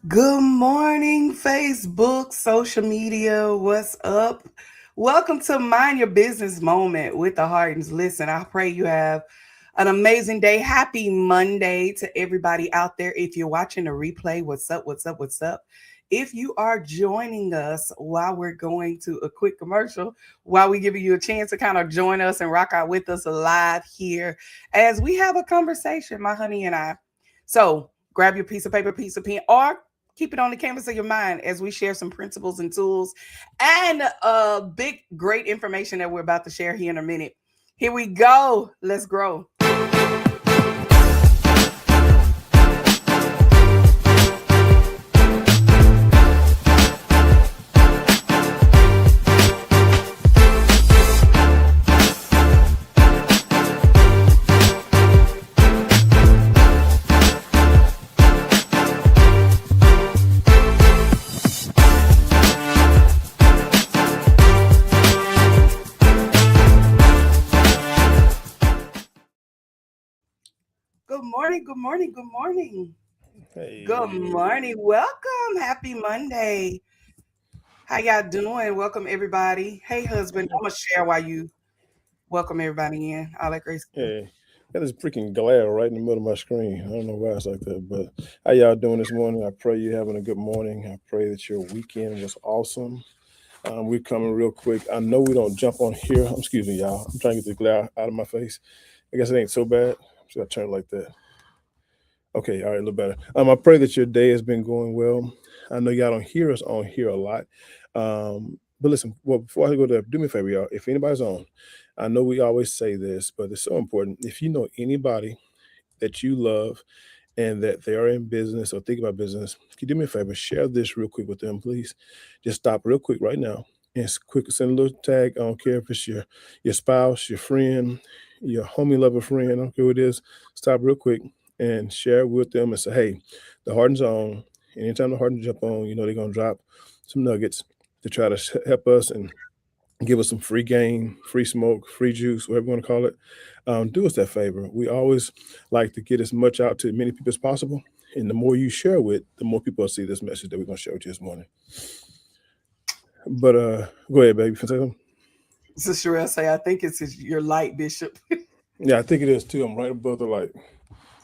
Good morning, Facebook, social media. What's up? Welcome to Mind Your Business Moment with the Hardens. Listen, I pray you have an amazing day. Happy Monday to everybody out there. If you're watching the replay, what's up? What's up? What's up? If you are joining us while we're going to a quick commercial, while we giving you a chance to kind of join us and rock out with us live here as we have a conversation, my honey and I. So grab your piece of paper, piece of pen, or keep it on the canvas of your mind as we share some principles and tools and big, great information that we're about to share here in a minute. Here we go. Let's grow. Good morning. Good morning. Good morning. Good Hey, morning. Welcome. Happy Monday. How y'all doing? Welcome everybody. Hey husband, I'm gonna share while you welcome everybody in. All that great stuff. hey, got this freaking glare right in the middle of my screen. I don't know why it's like that, but how y'all doing this morning? I pray you're having a good morning. I pray that your weekend was awesome. We're coming real quick. I know we don't jump on here. Excuse me, y'all. I'm trying to get the glare out of my face. I guess it ain't so bad. So I turn it like that. Okay, all right, a little better. I pray that your day has been going well. I know y'all don't hear us on here a lot. But listen, well, before I go there, do me a favor, y'all. If anybody's on, I know we always say this, but it's so important. If you know anybody that you love and that they are in business or think about business, can you do me a favor? Share this real quick with them, please. Just stop real quick right now and quick send a little tag. I don't care if it's your spouse, your friend, your homie lover friend. I don't care who it is. Stop real quick and share with them and say, hey, the Harden's on. Anytime the Harden jump on, they're gonna drop some nuggets to try to help us and give us some free game, free smoke, free juice, whatever you want to call it. Do us that favor. We always like to get as much out to as many people as possible. And the more you share with, the more people will see this message that we're going to share with you this morning. But go ahead, baby. You say something? Sister Sherelle say, I think it's your light, Bishop. Yeah, I think it is too. I'm right above the light.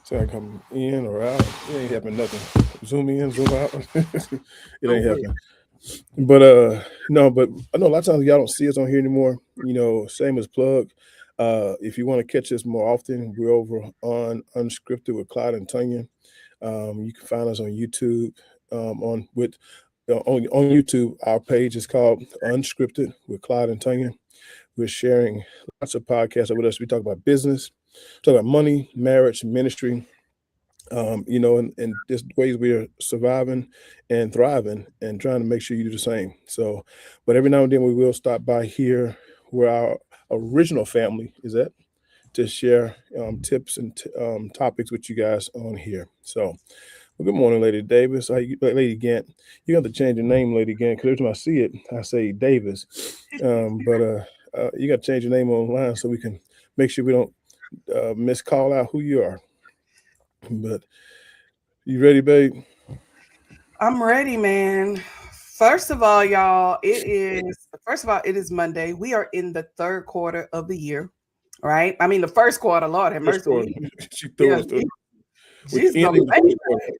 So I come in or out. It ain't happening nothing. Zoom in, zoom out. It ain't Okay. happening. But no, but I know a lot of times y'all don't see us on here anymore. Same as plug. If you want to catch us more often, we're over on Unscripted with Clyde and Tonya. You can find us on YouTube. On YouTube, our page is called Unscripted with Clyde and Tonya. We're sharing lots of podcasts with us. We talk about business, talk about money, marriage, ministry, and just ways we are surviving and thriving and trying to make sure you do the same. So, but every now and then we will stop by here where our original family is at to share tips and topics with you guys on here. So, well, good morning, Lady Davis. Lady Gant. You have to change your name, Lady Gant, because every time I see it, I say Davis. But you got to change your name online so we can make sure we don't miscall out who you are. But you ready, babe? I'm ready, man. First of all, y'all, it is Monday. We are in the third quarter of the year, right? I mean the first quarter, Lord have First mercy. quarter. She Yeah, threw us through. We're Jesus, ending the first quarter.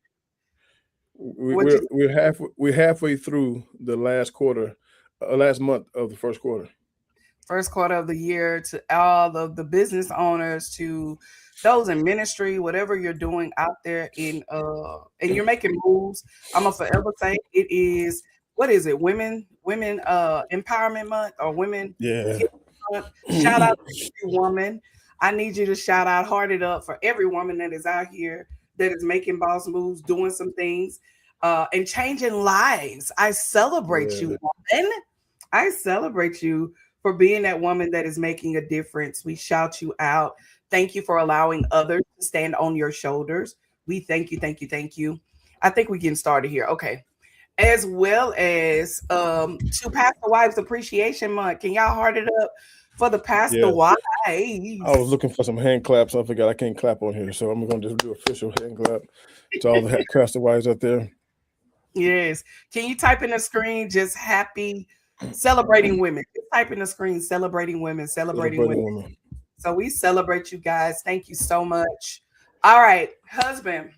We, what you we're we're halfway through the last quarter, last month of the first quarter. first quarter of the year to all of the business owners, to those in ministry, whatever you're doing out there and you're making moves. I'm gonna forever say it is, what is it, women empowerment month or women Yeah. month. Shout out to every woman. I need you to shout out, heart it up for every woman that is out here that is making boss moves, doing some things, and changing lives. I celebrate you, Yeah. woman. I celebrate you for being that woman that is making a difference. We shout you out. Thank you for allowing others to stand on your shoulders. We thank you, thank you, thank you. I think we're getting started here. Okay. As well as to Pastor Wives Appreciation Month. Can y'all heart it up for the Pastor Yeah. I was Wives? looking for some hand claps. I forgot I can't clap on here, so I'm gonna just do official hand clap to all the castaways out there. Yes. Can you type in the screen just happy celebrating women? Just type in the screen celebrating women, celebrating women. Celebrating women. So we celebrate you guys. Thank you so much. All right, husband,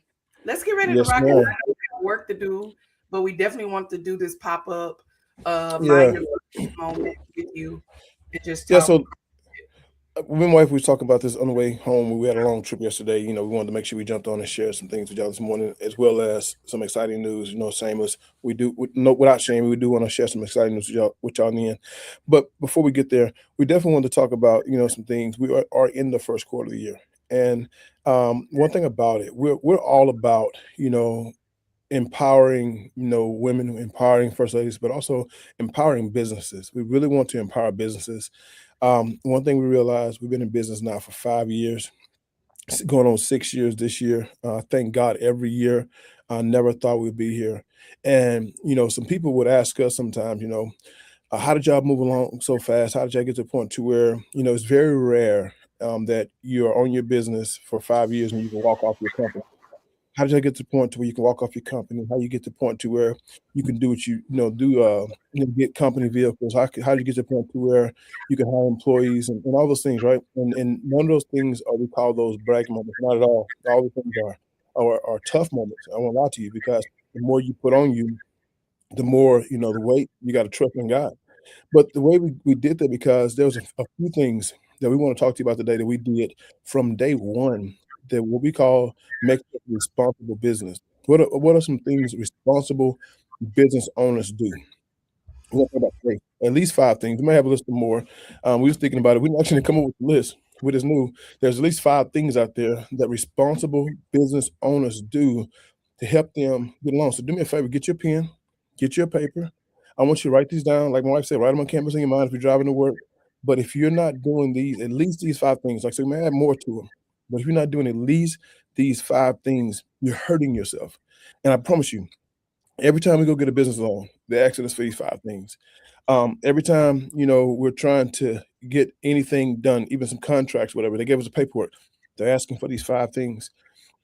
let's get ready to Yes, rock and ma'am. roll. We got work to do, but we definitely want to do this pop up Yeah. mind your moment with you and just Yeah. talk. So me and my wife, we was talking about this on the way home. We had a long trip yesterday. We wanted to make sure we jumped on and shared some things with y'all this morning, as well as some exciting news. Same as we do, no, without shame, we do want to share some exciting news with y'all in the end. But before we get there, we definitely want to talk about some things. We are in the first quarter of the year, and one thing about it, we're all about empowering women, empowering first ladies, but also empowering businesses. We really want to empower businesses. One thing we realized, we've been in business now for 5 years, going on 6 years this year. Thank God every year. I never thought we'd be here. And, some people would ask us sometimes, how did y'all move along so fast? How did y'all get to the point to where, it's very rare that you're on your business for 5 years and you can walk off your company. How did you get to the point to where you can walk off your company? How you get to the point to where you can do what do, get company vehicles? How did you get to the point to where you can hire employees and all those things, right? And none of those things are, we call those brag moments. Not at all. All the things are tough moments. I won't lie to you, because the more you put on you, the more, the weight you got to trust in God. But the way we did that, because there was a few things that we want to talk to you about today that we did from day one, that what we call making a responsible business. What are some things responsible business owners do? We're gonna talk about three, at least five things. We may have a list of more. We was thinking about it. We didn't actually come up with the list. We just knew there's at least five things out there that responsible business owners do to help them get along. So do me a favor, get your pen, get your paper. I want you to write these down. Like my wife said, write them on campus in your mind if you're driving to work. But if you're not doing these, at least these five things, like I said, we may add more to them. But if you're not doing at least these five things, you're hurting yourself. And I promise you, every time we go get a business loan, they ask us for these five things. Every time, we're trying to get anything done, even some contracts, whatever, they give us a paperwork. They're asking for these five things.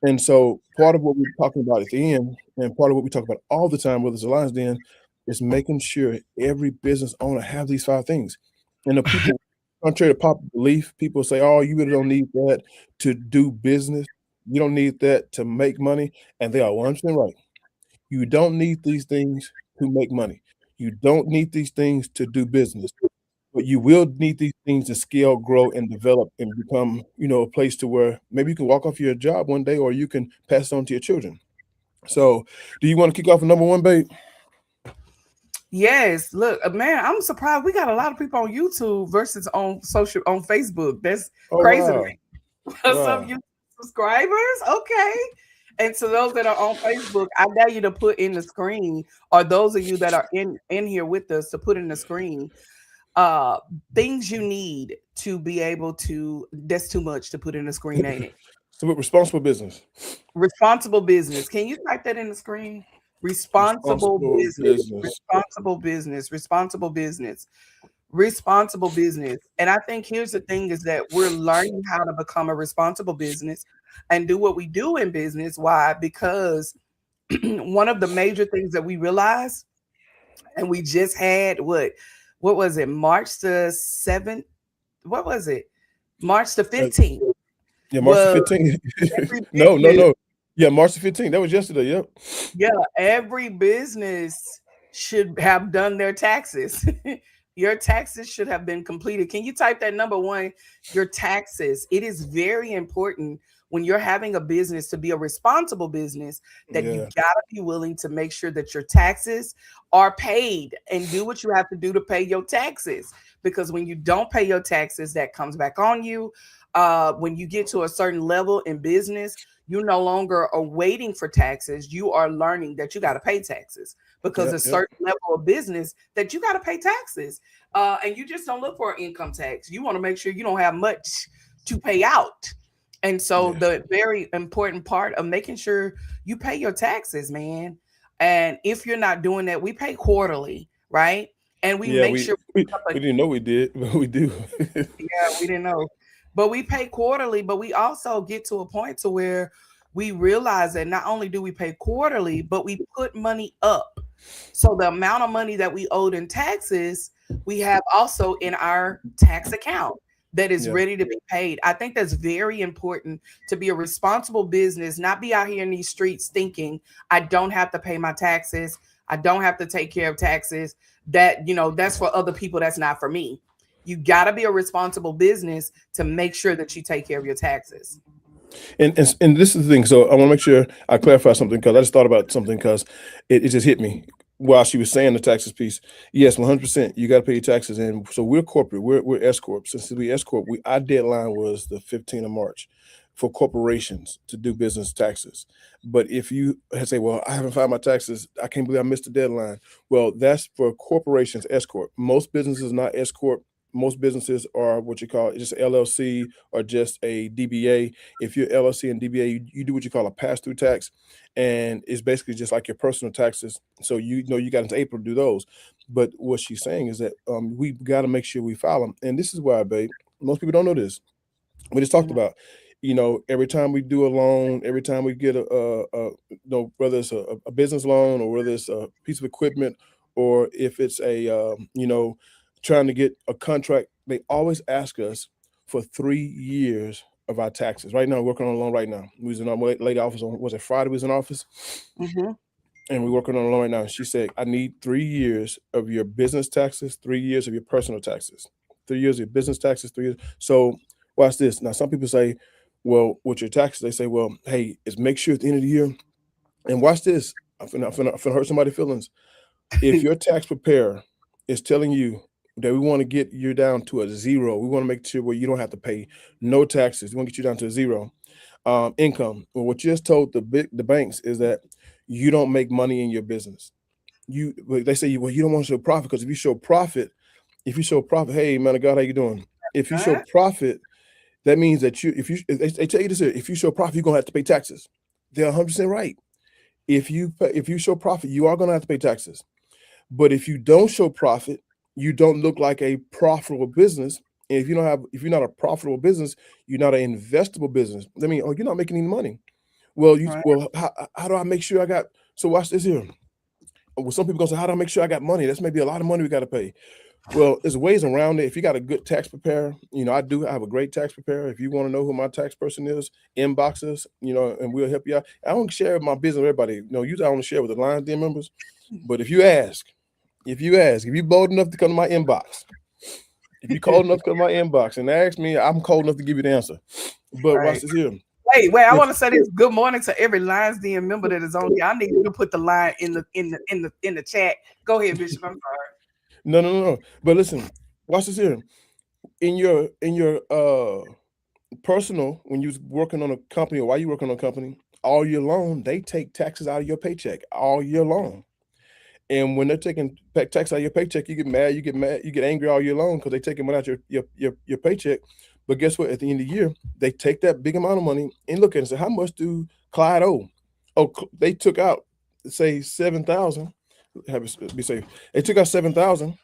And so part of what we're talking about at the end, and part of what we talk about all the time, whether it's Alliance Den, is making sure every business owner have these five things. And the people, contrary to popular belief, people say, "Oh, you really don't need that to do business. You don't need that to make money." And they are 100% right. You don't need these things to make money. You don't need these things to do business, but you will need these things to scale, grow, and develop and become, a place to where maybe you can walk off your job one day, or you can pass it on to your children. So, do you want to kick off with number one, babe? Yes, look, man, I'm surprised we got a lot of people on YouTube versus on Facebook. That's Oh crazy to wow, me. What's up, wow, you subscribers? Okay. And to those that are on Facebook, I dare you to put in the screen, or those of you that are in here with us to put in the screen, uh things you need to be able to. That's too much to put in the screen, ain't it? so with responsible business, Responsible business. Can you type that in the screen? Responsible responsible business. business. Responsible business. Responsible business. Responsible business. And I think here's the thing is that we're learning how to become a responsible business and do what we do in business. Why? Because one of the major things that we realize, and we just had what was it? March the 7th. What was it? March the Uh, 15th yeah, March the was 15th. every No, no, business. no. Yeah, March the 15th. That was yesterday. Yep. Yeah, every business should have done their taxes. Your taxes should have been completed. Can you type that number one? Your taxes. It is very important when you're having a business to be a responsible business that you Yeah, gotta be willing to make sure that your taxes are paid and do what you have to do to pay your taxes. Because when you don't pay your taxes, that comes back on you. When you get to a certain level in business, you no longer are waiting for taxes. You are learning that you got to pay taxes because yeah, a yeah, certain level of business that you got to pay taxes. And you just don't look for an income tax. You want to make sure you don't have much to pay out. And so yeah, the very important part of making sure you pay your taxes, man. And if you're not doing that, we pay quarterly, right? And we yeah. make We sure we, we we didn't know we did, but we do. yeah, we didn't know. But we pay quarterly, but we also get to a point to where we realize that not only do we pay quarterly, but we put money up. So the amount of money that we owed in taxes, we have also in our tax account that is Yeah. ready to be paid. I think that's very important to be a responsible business, not be out here in these streets thinking I don't have to pay my taxes. I don't have to take care of taxes. That, that's for other people. That's not for me. You got to be a responsible business to make sure that you take care of your taxes. And this is the thing. So I want to make sure I clarify something because I just thought about something because it just hit me while she was saying the taxes piece. Yes, 100%. You got to pay your taxes, and so we're corporate. We're S corp. Since we S corp, our deadline was the 15th of March for corporations to do business taxes. But if you say, "Well, I haven't filed my taxes. I can't believe I missed the deadline." Well, that's for corporations, S corp. Most businesses not S corp. Most businesses are what you call just LLC or just a DBA. If you're LLC and DBA, you do what you call a pass-through tax, and it's basically just like your personal taxes. So you know you got into April to do those. But what she's saying is that we got to make sure we file them, and this is why, babe. Most people don't know this. We just talked Mhm. about, every time we do a loan, every time we get whether it's a business loan or whether it's a piece of equipment or if it's trying to get a contract, they always ask us for 3 years of our taxes. Right now, we're working on a loan right now. We was in our lady office on, was it Friday? We was in office Mhm. and we're working on a loan right now. She said, I need 3 years of your business taxes, 3 years of your personal taxes, 3 years of your business taxes, 3 years. So watch this. Now, some people say, well, with your taxes, they say, well, hey, it's make sure at the end of the year. And watch this. I'm finna hurt somebody's feelings. If your tax preparer is telling you that we want to get you down to a zero, we want to make sure where you don't have to pay no taxes. We want to get you down to a zero income. Well, what you just told the banks is that you don't make money in your business. They say well you don't want to show profit because if you show profit, hey man of God, how you doing? If you show Right? profit, that means that if they tell you this here, if you show profit, you're gonna have to pay taxes. They're 100% right. If you show profit, you are gonna have to pay taxes. But if you don't show profit, you don't look like a profitable business. And if you're not a profitable business, you're not an investable business. I mean, oh, you're not making any money. Right. How do I make sure I got? So watch this here. Well, some people gonna say, how do I make sure I got money? That's maybe a lot of money we got to pay. Well, there's ways around it. If you got a good tax preparer, I have a great tax preparer. If you want to know who my tax person is, inbox us, and we'll help you out. I don't share my business with everybody. Usually I only share with the Lions Den members. But if you're bold enough to come to my inbox, if you're cold enough to come to my inbox and ask me, I'm cold enough to give you the answer. But watch Right. this here. Wait. I If want to say this. Good morning to every Lions Den member that is on here. I need you to put the line in the chat. Go ahead, Bishop. I'm sorry. no, no, no, no. But listen, watch this here. In your personal, when you're working on a company or while you're working on a company, all year long, they take taxes out of your paycheck all year long. And when they're taking tax out of your paycheck, you get angry all year long because they taking money out your paycheck. But guess what? At the end of the year, they take that big amount of money and look at it and say, how much do Clyde owe? Oh, they took out, say, 7,000. Have it be safe. They took out 7,000,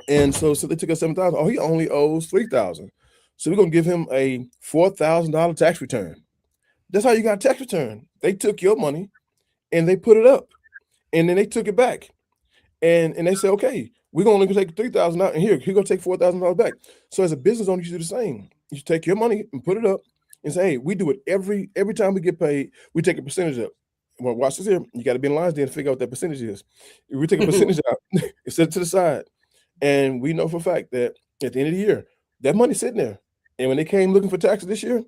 and so they took out 7,000. Oh, he only owes 3,000. So we're gonna give him a $4,000 tax return. That's how you got a tax return. They took your money and they put it up, and then they took it back. And they say, okay, we're gonna only take 3,000 out, and here gonna take $4,000 back. So as a business owner, you should do the same. You should take your money and put it up and say, hey, we do it every time we get paid, we take a percentage up. Well, watch this here. You got to be in lines there to figure out what that percentage is. If we take a percentage out and set it to the side, and we know for a fact that at the end of the year, that money's sitting there. And when they came looking for taxes this year,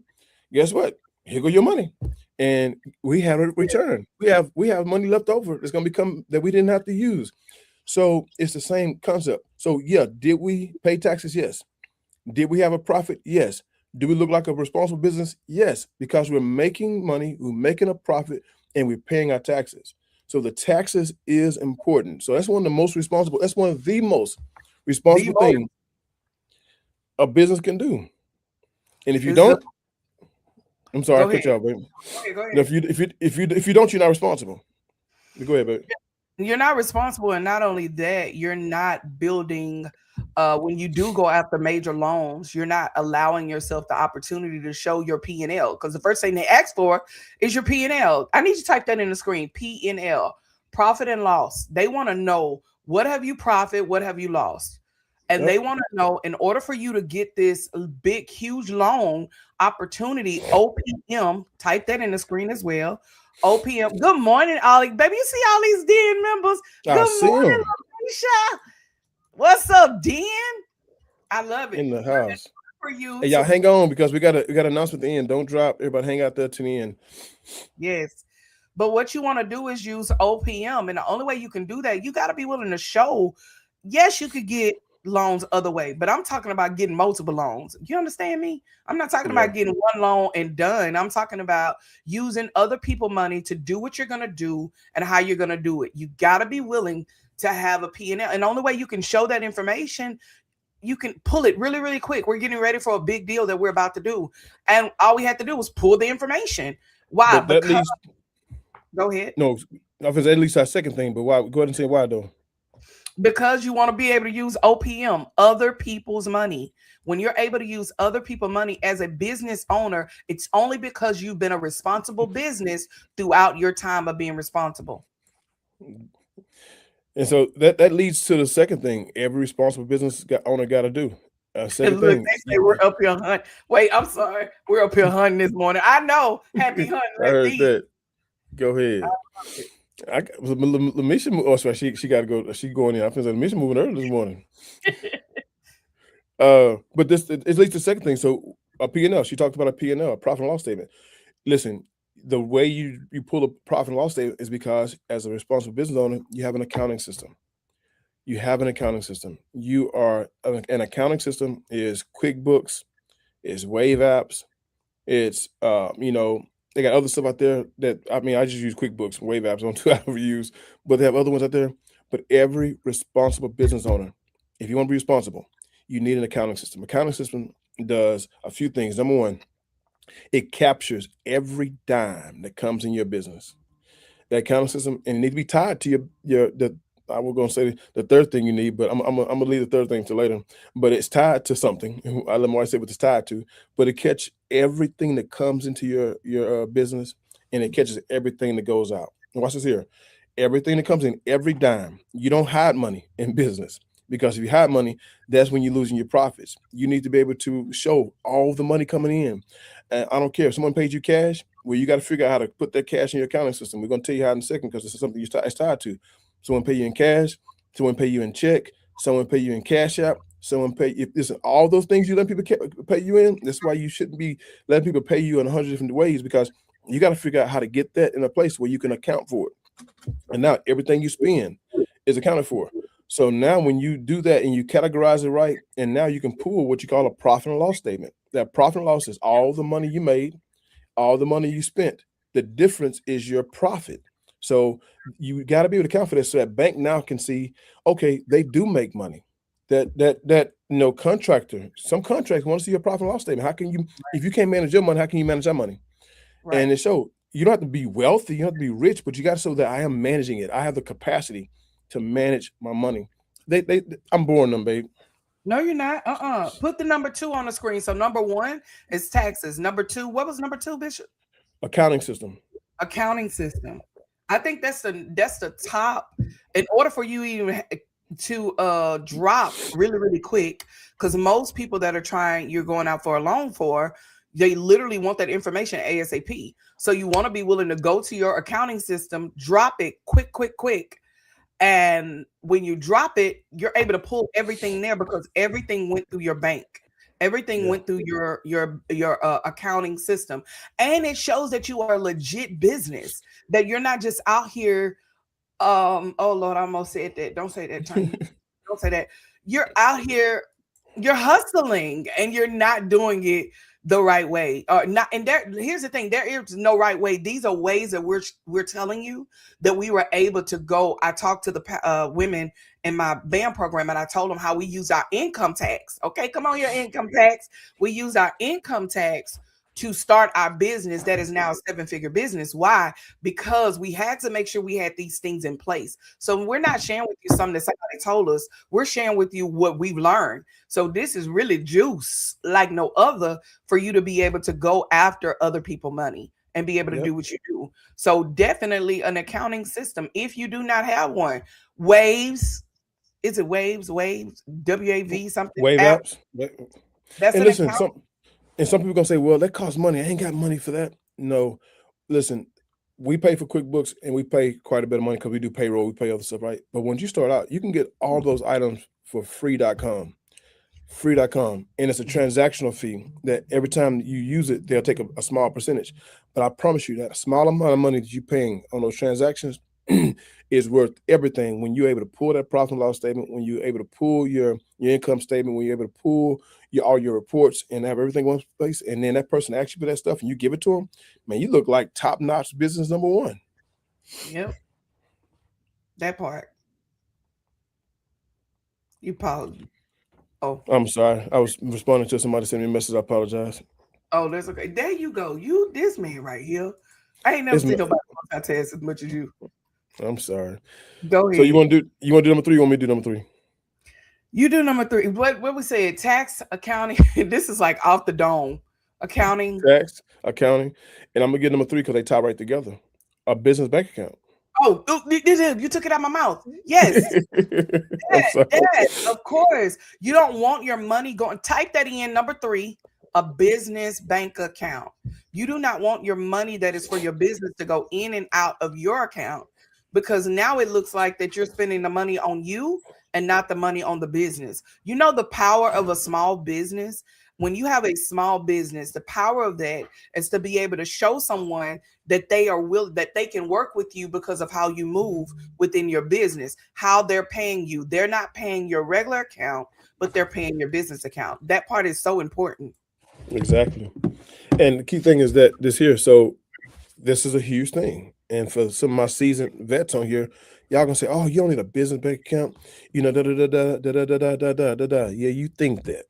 guess what? Here go your money. And we have a return. We have money left over that's gonna become that we didn't have to use. So it's the same concept. So yeah, did we pay taxes? Yes. Did we have a profit? Yes. Do we look like a responsible business? Yes, because we're making money, we're making a profit, and we're paying our taxes. So the taxes is important. So that's one of the most responsible, that's one of the most The responsible most thing a business can do. And if you is the don't, I'm sorry, I go ahead. cut you off, baby. Go ahead. Go No, ahead. if you don't, you're not responsible. Go ahead, baby. You're not responsible, and not only that, you're not building when you do go after major loans, you're not allowing yourself the opportunity to show your P&L, because the first thing they ask for is your P&L. I need you to type that in the screen. P&L, profit and loss. They want to know, what have you profit, what have you lost, and Yep. they want to know, in order for you to get this big huge loan opportunity, OPM. Type that in the screen as well. OPM. Good morning, Ollie. Baby, you see all these DN members. I Good see morning, him Lakeisha. What's up, Dan? I love it. in the But in house. order for you Hey, y'all, to, hang on because we got an announcement at the end. Don't drop. Everybody, hang out there to the end. yes. But what you want to do is use OPM. And the only way you can do that, you got to be willing to show, yes, you could get loans other way, but I'm talking about getting multiple loans. You understand me? I'm not talking Yeah, about getting one loan and done. I'm talking about using other people money to do what you're going to do and how you're going to do it. You got to be willing to have a P&L. And the only way you can show that information, you can pull it really, really quick. We're getting ready for a big deal that we're about to do. And all we had to do was pull the information. Why? but that Because, leads go ahead. no. I was at least our second thing, but why? Go ahead and say why though. Because you want to be able to use OPM, other people's money. When you're able to use other people's money as a business owner, it's only because you've been a responsible business throughout your time of being responsible. And so that leads to the second thing. Every responsible owner got to do. And Second look, thing. they say we're up here hunting. Wait, I'm sorry. We're up here hunting this morning. I know. Happy hunting. I heard that. Go ahead. It. Lamisha, oh, sorry, she got to go. She going in. I think Lamisha moving early this morning. But this it leads to the second thing. So a P&L. She talked about a P&L, a profit and loss statement. Listen, the way you pull a profit and loss statement is because as a responsible business owner, you have an accounting system. You have an accounting system. You are an accounting system is QuickBooks, is Wave apps, it's they got other stuff out there that I just use QuickBooks, Wave apps on two I ever use, but they have other ones out there. But every responsible business owner, if you want to be responsible, you need an accounting system. Accounting system does a few things. Number one, it captures every dime that comes in your business. That accounting system, and it needs to be tied to I was going to say the third thing you need, but I'm gonna leave the third thing to later. But it's tied to something. I let Marty say what it's tied to. But it catches everything that comes into your business, and it catches everything that goes out. And watch this here. Everything that comes in, every dime. You don't hide money in business, because if you hide money, that's when you're losing your profits. You need to be able to show all the money coming in. And I don't care if someone pays you cash. Well, you got to figure out how to put that cash in your accounting system. We're going to tell you how in a second, because this is something it's tied to. Someone pay you in cash, someone pay you in check, someone pay you in cash app, someone pay you. Listen, all those things you let people pay you in. That's why you shouldn't be letting people pay you in 100 different ways, because you got to figure out how to get that in a place where you can account for it. And now everything you spend is accounted for. So now when you do that and you categorize it right, and now you can pull what you call a profit and loss statement. That profit and loss is all the money you made, all the money you spent. The difference is your profit. So you got to be able to account for this, so that bank now can see, okay, they do make money. That contractor, some contractors want to see your profit and loss statement. How can you, if you can't manage your money, how can you manage that money? Right. And it show you don't have to be wealthy, you don't have to be rich, but you got to show that I am managing it. I have the capacity to manage my money. I'm boring them, babe. No, you're not. Put the number 2 on the screen. So number 1 is taxes. Number 2, what was number 2, Bishop? Accounting system. Accounting system. I think that's the top. In order for you even to drop really, really quick, because most people that are you're going out for a loan for, they literally want that information ASAP. So you want to be willing to go to your accounting system, drop it quick. And when you drop it, you're able to pull everything there, because everything went through your bank. Everything went through your accounting system, and it shows that you are a legit business. That you're not just out here. Oh Lord, I almost said that. Don't say that, Tanya. Don't say that. You're out here. You're hustling, and you're not doing it the right way, or not. And here's the thing: there is no right way. These are ways that we're telling you that we were able to go. I talked to the women in my band program, and I told them how we use our income tax. Okay, come on, your income tax. We use our income tax to start our business that is now a seven-figure business. Why? Because we had to make sure we had these things in place. So we're not sharing with you something that somebody told us. We're sharing with you what we've learned. So this is really juice like no other for you to be able to go after other people money and be able to Yep. do what you do. So definitely an accounting system. If you do not have one, Waves, is it Waves, WAV something Wave app? apps. That's And an listen, account. some people gonna say, well, that costs money. I ain't got money for that. No, listen, we pay for QuickBooks and we pay quite a bit of money because we do payroll, we pay other stuff, right? But when you start out, you can get all those items for free.com, and it's a transactional fee that every time you use it, they'll take a small percentage. But I promise you that a small amount of money that you're paying on those transactions is worth everything when you're able to pull that profit and loss statement, when you're able to pull your income statement, when you're able to pull all your reports and have everything in one place, and then that person asks you for that stuff and you give it to them, man, you look like top-notch business number one. Yep, that part. You probably. Oh, I'm sorry. I was responding to somebody sent me a message. I apologize. oh, that's okay. There you go. You this man right here. I ain't never It's, seen nobody multitask as much as you. I'm sorry. Go So ahead. you want to do number three? You want me to do number three? You do number three. What we said? Tax, accounting. This is like off the dome. Accounting. Tax, accounting, and I'm gonna get number three because they tie right together. A business bank account. Oh, you took it out of my mouth. Yes. I'm Yes, sorry. yes, of course. You don't want your money going. Type that in. Number three, a business bank account. You do not want your money that is for your business to go in and out of your account because now it looks like that you're spending the money on you and not the money on the business. You know the power of a small business. When you have a small business, the power of that is to be able to show someone that that they can work with you because of how you move within your business, how they're paying you. They're not paying your regular account, but they're paying your business account. That part is so important. Exactly. And the key thing is that this here. So this is a huge thing. And for some of my seasoned vets on here, y'all gonna say, "Oh, you don't need a business bank account," da da da da da da da da da da da da. Yeah, you think that,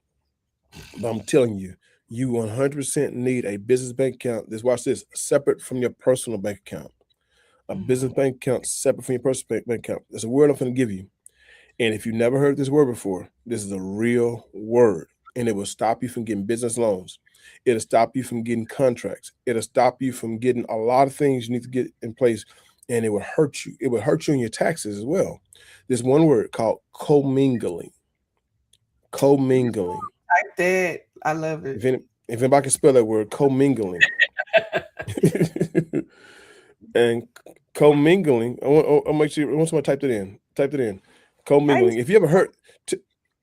but I'm telling you, you 100% need a business bank account. This watch this separate from your personal bank account. A business Mhm. bank account separate from your personal bank account. There's a word I'm going to give you. And if you never heard this word before, this is a real word. And it will stop you from getting business loans. It'll stop you from getting contracts. It'll stop you from getting a lot of things you need to get in place. And it will hurt you. It will hurt you in your taxes as well. There's one word called commingling. Commingling. Like that. I love it. If anybody can spell that word, commingling. And commingling. I'll make sure. I want someone to type it in. Type it in. I ain't Commingling. T-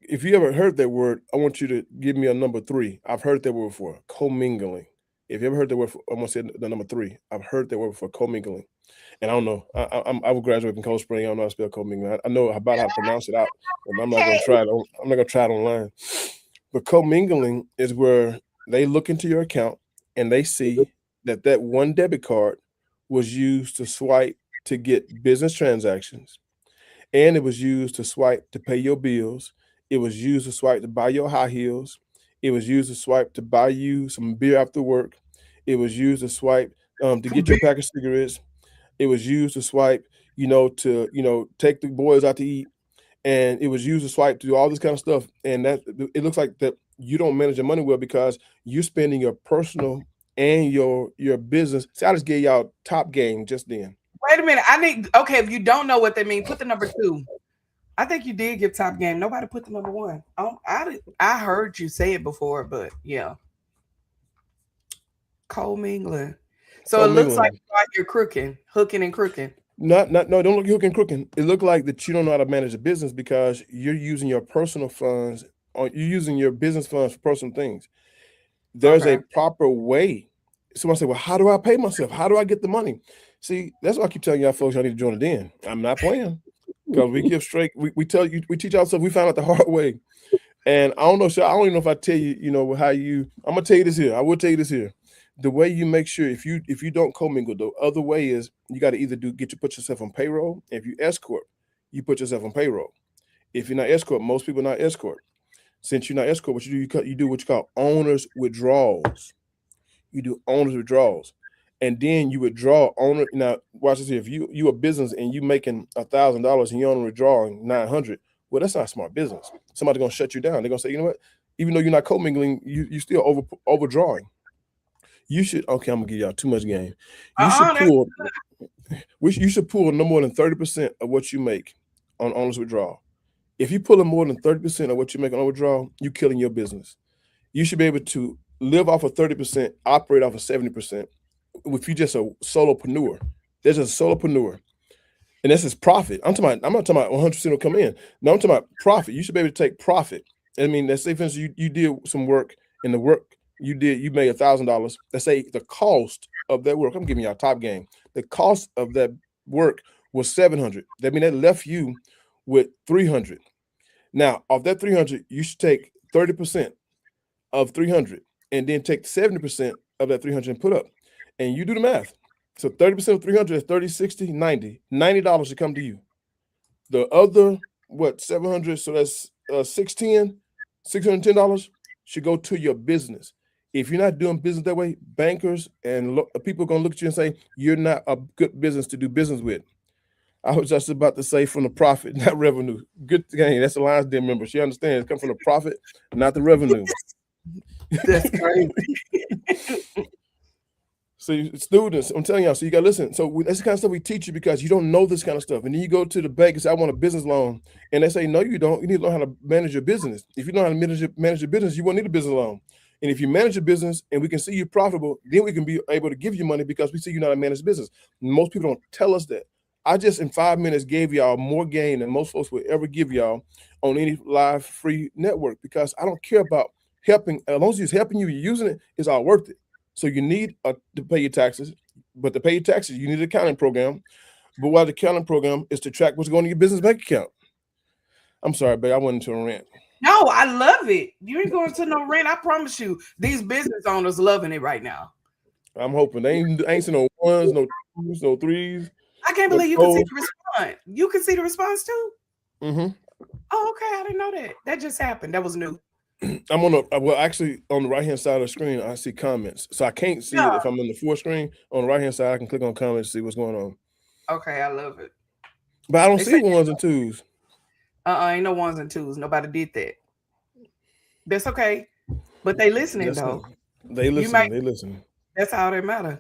if you ever heard that word, I want you to give me a number three. I've heard that word before. Commingling. If you ever heard that word, I'm gonna say the number three. I've heard that word before. Commingling. And I don't know. I will graduate from Cold Spring. I don't know how to spell commingling. I know about how to pronounce it out. And I'm not gonna okay. try it. I'm not gonna try it online. But commingling is where they look into your account and they see that one debit card was used to swipe to get business transactions, and it was used to swipe to pay your bills. It was used to swipe to buy your high heels. It was used to swipe to buy you some beer after work. It was used to swipe to get your pack of cigarettes. It was used to swipe, to take the boys out to eat, and it was used to swipe to do all this kind of stuff. And that it looks like that you don't manage your money well because you're spending your personal and your business. See, I just gave y'all top game just then. Wait a minute. I need okay, if you don't know what they mean, put the number two. I think you did give top game. Nobody put the number one. I heard you say it before, but yeah. Co-mingling. So it looks like Commingling. you're crooking, hooking and crooking. Not no, don't look hook and crooking. It looked like that you don't know how to manage a business because you're using your personal funds or you're using your business funds for personal things. There's a Okay. proper way. Someone say, well, how do I pay myself? How do I get the money? See, that's why I keep telling y'all folks, y'all need to join it in. I'm not playing because we give straight, we tell you, we teach y'all stuff we found out the hard way. And I don't know, so I don't even know if I tell you, how I'm gonna tell you this here. I will tell you this here. The way you make sure if you don't commingle, the other way is you got to either put yourself on payroll. If you escort, you put yourself on payroll. If you're not escort, most people are not escort. Since you're not escort, what you do, you do what you call owners withdrawals. You do owner's withdrawals, and then you withdraw owner. Now, watch this here. If you a business and you making $1,000 and you only withdrawing 900, well, that's not smart business. Somebody's gonna shut you down. They're gonna say, you know what? Even though you're not commingling, you still overdrawing. You should okay. I'm gonna give y'all too much game. You should That's pull. You should pull no more than 30% of what you make on owner's withdrawal. If you pull in more than 30% of what you make on withdrawal, you're killing your business. You should be able to live off of 30%, operate off of 70%. If you're just a solopreneur, there's a solopreneur, and this is profit. I'm not talking about 100% will come in. No, I'm talking about profit. You should be able to take profit. I mean, let's say for instance you did some work, and the work you did, you made $1,000. Let's say the cost of that work. I'm giving y'all top game. The cost of that work was 700. That means that left you with 300. Now, of that 300, you should take 30% of 300 and then take 70% of that 300 and put up. And you do the math. So 30% of 300 is 30, 60, 90. $90 should come to you. The other, 700, so that's 610, $610 should go to your business. If you're not doing business that way, bankers and people are going to look at you and say, you're not a good business to do business with. I was just about to say from the profit, not revenue. Good thing. That's the Lions Den member. She understands. It comes from the profit, not the revenue. That's crazy. So students, I'm telling y'all, so you got to listen. So that's the kind of stuff we teach you because you don't know this kind of stuff. And then you go to the bank and say, I want a business loan. And they say, no, you don't. You need to learn how to manage your business. If you know how to manage your business, you won't need a business loan. And if you manage your business and we can see you profitable, then we can be able to give you money because we see you know how to manage business. Most people don't tell us that. I just in 5 minutes gave y'all more gain than most folks would ever give y'all on any live free network because I don't care about helping. As long as it's helping you, you're using it, it's all worth it. So you need to pay your taxes, but to pay your taxes, you need an accounting program. But while the accounting program is to track what's going to your business bank account. I'm sorry, babe, I went into a rant. No, I love it. You ain't going to no rent. I promise you, these business owners loving it right now. I'm hoping they ain't seen no ones, no twos, no threes. I can't believe you can see the response. You can see the response too? Mm-hmm. Oh, okay. I didn't know that. That just happened. That was new. I'm actually on the right-hand side of the screen, I see comments. So I can't see it if I'm in the full screen. On the right-hand side, I can click on comments to see what's going on. Okay, I love it. But I don't see ones and twos. Ain't no ones and twos. Nobody did that. That's okay. But they listening though. They listen. They listen. That's all that matters.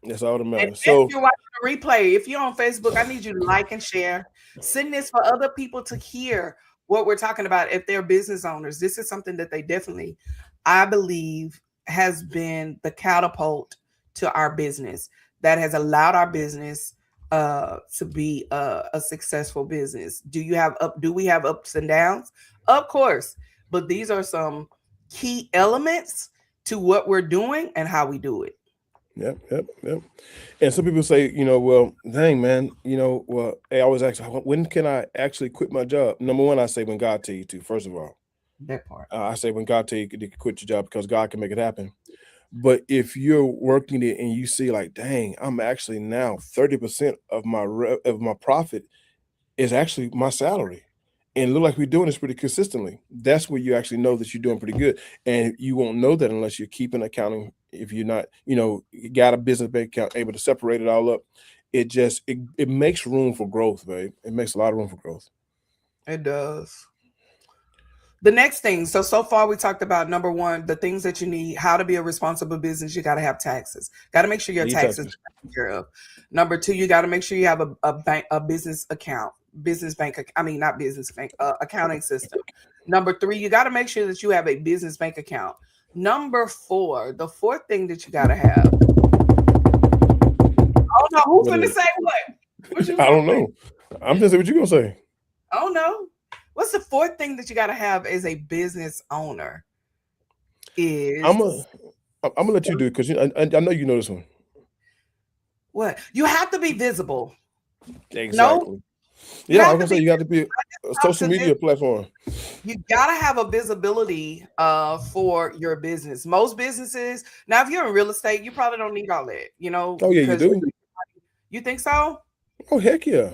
That's all that matters. And so if you're watching the replay, if you're on Facebook, I need you to like and share. Send this for other people to hear what we're talking about. If they're business owners, this is something that they definitely, I believe, has been the catapult to our business that has allowed our business to be a successful business. Do we have ups and downs? Of course, but these are some key elements to what we're doing and how we do it. Yep. And some people say, well, dang, man, I always ask, when can I actually quit my job? Number one, I say when God tell you to, first of all. That part. I say when God tell you to quit your job because God can make it happen. But if you're working it and you see like, dang, I'm actually now 30% of my profit is actually my salary. And look like we're doing this pretty consistently. That's where you actually know that you're doing pretty good. And you won't know that unless you're keeping accounting. If you're not, you got a business bank account able to separate it all up. It makes room for growth, babe. It makes a lot of room for growth. It does. The next thing, so far we talked about number one, the things that you need, how to be a responsible business. You got to have taxes. Got to make sure your taxes are taken care of. Number two, you got to make sure you have a business account, not business bank, accounting system. Number three, you got to make sure that you have a business bank account. Number four, the fourth thing that you got to have. Oh no, who's going to say what? I don't know. I'm just saying what you going to say. Oh no. What's the fourth thing that you got to have as a business owner? I'm gonna let you do it because I know you know this one. What? You have to be visible. Exactly. No? Yeah, I was gonna say you got to be a social media platform. You gotta have a visibility for your business. Most businesses now, if you're in real estate, you probably don't need all that. Oh yeah, you do. You think so? Oh heck yeah.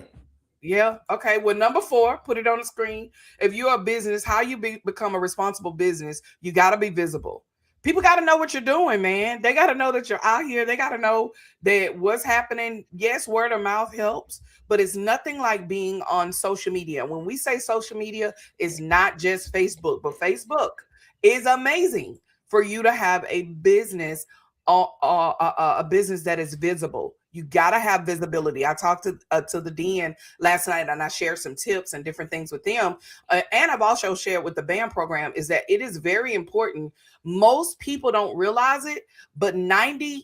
Yeah. Okay. Well, number four, put it on the screen. If you're a business, how you become a responsible business, you got to be visible. People got to know what you're doing, man. They got to know that you're out here. They got to know that what's happening. Yes, word of mouth helps, but it's nothing like being on social media. When we say social media, it's not just Facebook, but Facebook is amazing for you to have a business, a business that is visible. You got to have visibility. I talked to the DN last night, and I shared some tips and different things with them. And I've also shared with the band program is that it is very important. Most people don't realize it, but 95%,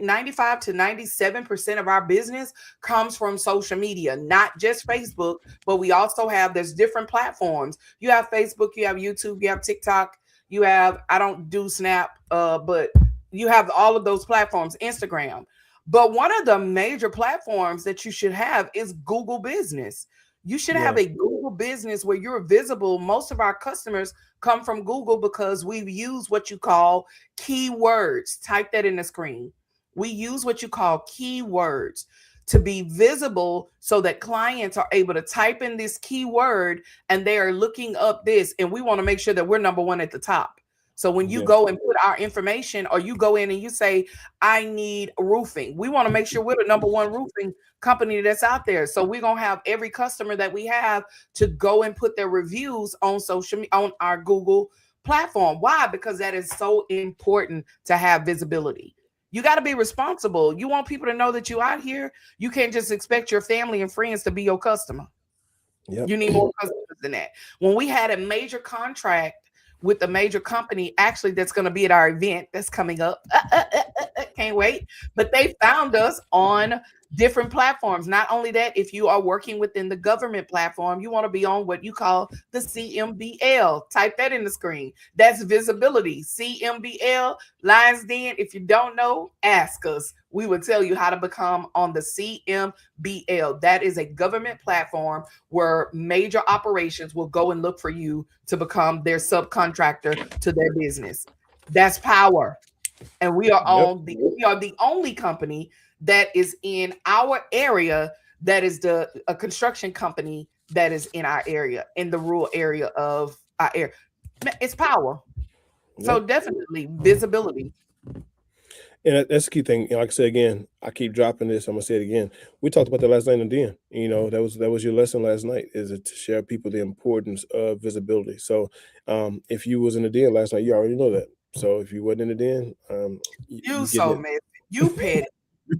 95 to 97% of our business comes from social media, not just Facebook, but we also have, there's different platforms. You have Facebook, you have YouTube, you have TikTok, you have, I don't do Snap, but you have all of those platforms, Instagram. But one of the major platforms that you should have is Google Business. You should have Yeah. a Google Business where you're visible. Most of our customers come from Google because we've used what you call keywords. Type that in the screen. We use what you call keywords to be visible so that clients are able to type in this keyword and they are looking up this. And we want to make sure that we're number one at the top. So when you Yeah. go and put our information, or you go in and you say, I need roofing, we want to make sure we're the number one roofing company that's out there. So we're going to have every customer that we have to go and put their reviews on social media, on our Google platform. Why? Because that is so important to have visibility. You got to be responsible. You want people to know that you out here. You can't just expect your family and friends to be your customer. Yep. You need more customers than that. When we had a major contract with a major company, actually, that's going to be at our event that's coming up. Can't wait. But they found us on different platforms. Not only that, if you are working within the government platform, you want to be on what you call the CMBL. Type that in the screen. That's visibility. CMBL, Lions Den. If you don't know, ask us. We will tell you how to become on the CMBL. That is a government platform where major operations will go and look for you to become their subcontractor to their business. That's power. And Yep. we are the only company that is in our area, that is the a construction company that is in our area, in the rural area of our area. It's power. So Yep. definitely visibility. And that's the key thing. Like I said again, I keep dropping this. I'm gonna say it again. We talked about that last night in the den. That was your lesson last night, is it to share people the importance of visibility. So if you was in the den last night, you already know that. So if you wasn't in the den, You you getting so it. messy. You petty.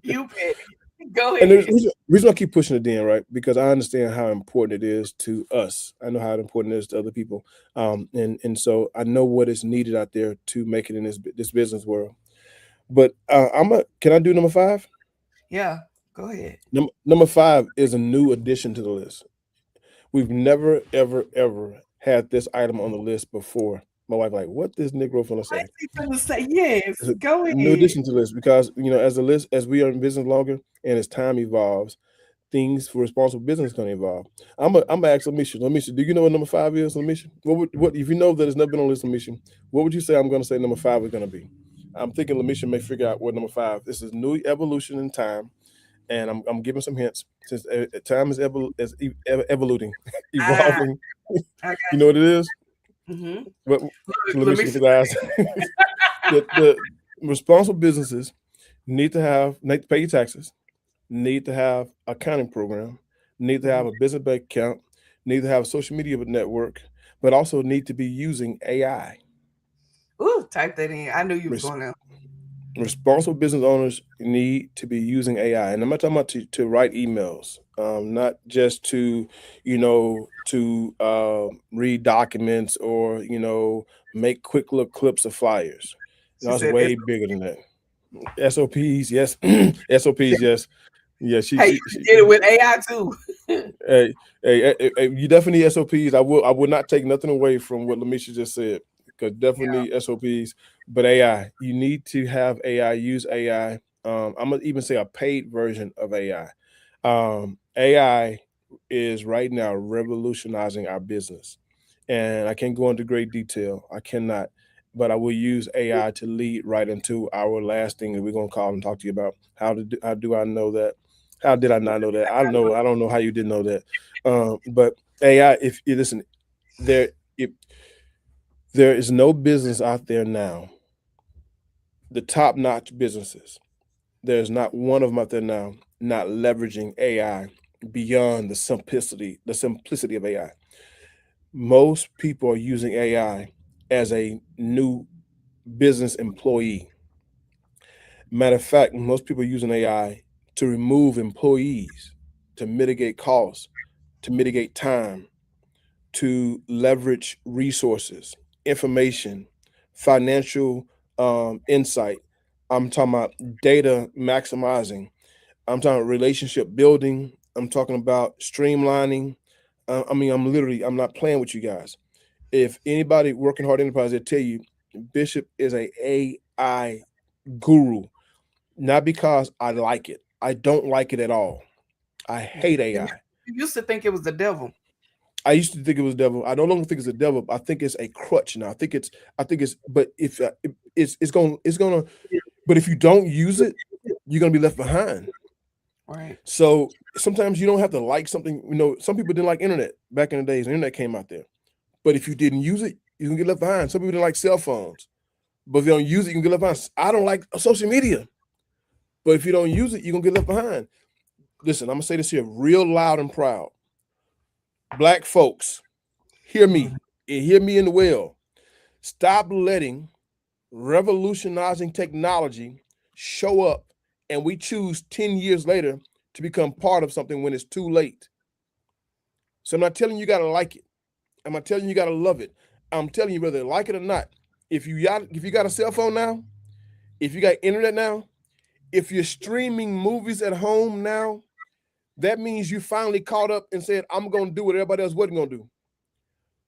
You petty. Go And the ahead. reason I keep pushing it in, right? Because I understand how important it is to us. I know how important it is to other people, and so I know what is needed out there to make it in this business world. But can I do number five? Yeah, go ahead. Number five is a new addition to the list. We've never, ever, ever had this item on the list before. My wife like, what this Negro finna What say? is he gonna say? Yes, It's a go new ahead. addition to the list because as we are in business longer and as time evolves, things for responsible business going to evolve. I'm gonna ask Lamisha. Lamisha, do you know what number five is, Lamisha? What if you know that it's never been on the list, Lamisha? What would you say I'm going to say number five is going to be? I'm thinking Lamisha may figure out what number five. This is new evolution in time, and I'm giving some hints since time evoluting, Ah, evolving. I You got know what it is? you. What? Look, let me Lamisha, look see. at the eyes. The responsible businesses need to pay your taxes, need to have accounting program, need to Mhm. have a business bank account, need to have a social media network, but also need to be using AI. Ooh, type that in. I knew you was Res- going to. Responsible business owners need to be using AI, and I'm not talking about to write emails, not just to read documents or make quick little clips of flyers. She No, it's said, way bigger than that. SOPs, yes. she, SOPs, yes. Yeah, hey, you can get it with AI too. hey, you definitely need SOPs. I would not take nothing away from what Lamisha just said, because Yeah. definitely SOPs. But AI, you need to have AI. Use AI. I'm gonna even say a paid version of AI. AI is right now revolutionizing our business, and I can't go into great detail. I cannot, but I will use AI to lead right into our last thing that we're gonna call and talk to you about. How do I know that? How did I not know that? I know. I don't know how you didn't know that. But AI, if you listen, there, if There is no business out there now, the top-notch businesses. There's not one of them out there now not leveraging AI beyond the simplicity of AI. Most people are using AI as a new business employee. Matter of fact, most people are using AI to remove employees, to mitigate costs, to mitigate time, to leverage resources, information, financial insight. I'm talking about data maximizing. I'm talking about relationship building. I'm talking about streamlining. I'm not playing with you guys. If anybody working hard enterprise, they tell you Bishop is a AI guru, not because I like it. I don't like it at all. I hate AI. You used to think it was the devil. I used to think it was devil. I no longer think it's a devil. I think it's a crutch now. I think it's. But if it's gonna. But if you don't use it, you're gonna be left behind. Right. So sometimes you don't have to like something. Some people didn't like internet back in the days. The internet came out there. But if you didn't use it, you can get left behind. Some people didn't like cell phones, but if you don't use it, you can get left behind. I don't like social media, but if you don't use it, you're gonna get left behind. Listen, I'm gonna say this here real loud and proud. Black folks, hear me and hear me in the well. Stop letting revolutionizing technology show up and we choose 10 years later to become part of something when it's too late. So I'm not telling you gotta like it. I'm not telling you gotta love it. I'm telling you whether you like it or not. If you got a cell phone now, if you got internet now, if you're streaming movies at home now, that means you finally caught up and said, I'm gonna do what everybody else wasn't gonna do.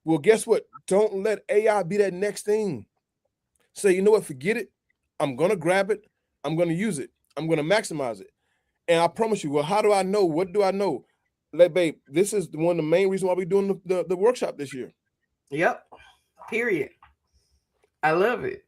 Well, guess what? Don't let AI be that next thing. Say, you know what, forget it. I'm gonna grab it, I'm gonna use it, I'm gonna maximize it. And I promise you, well, how do I know? What do I know? Like, babe, this is one of the main reasons why we're doing the workshop this year. Yep. Period. I love it.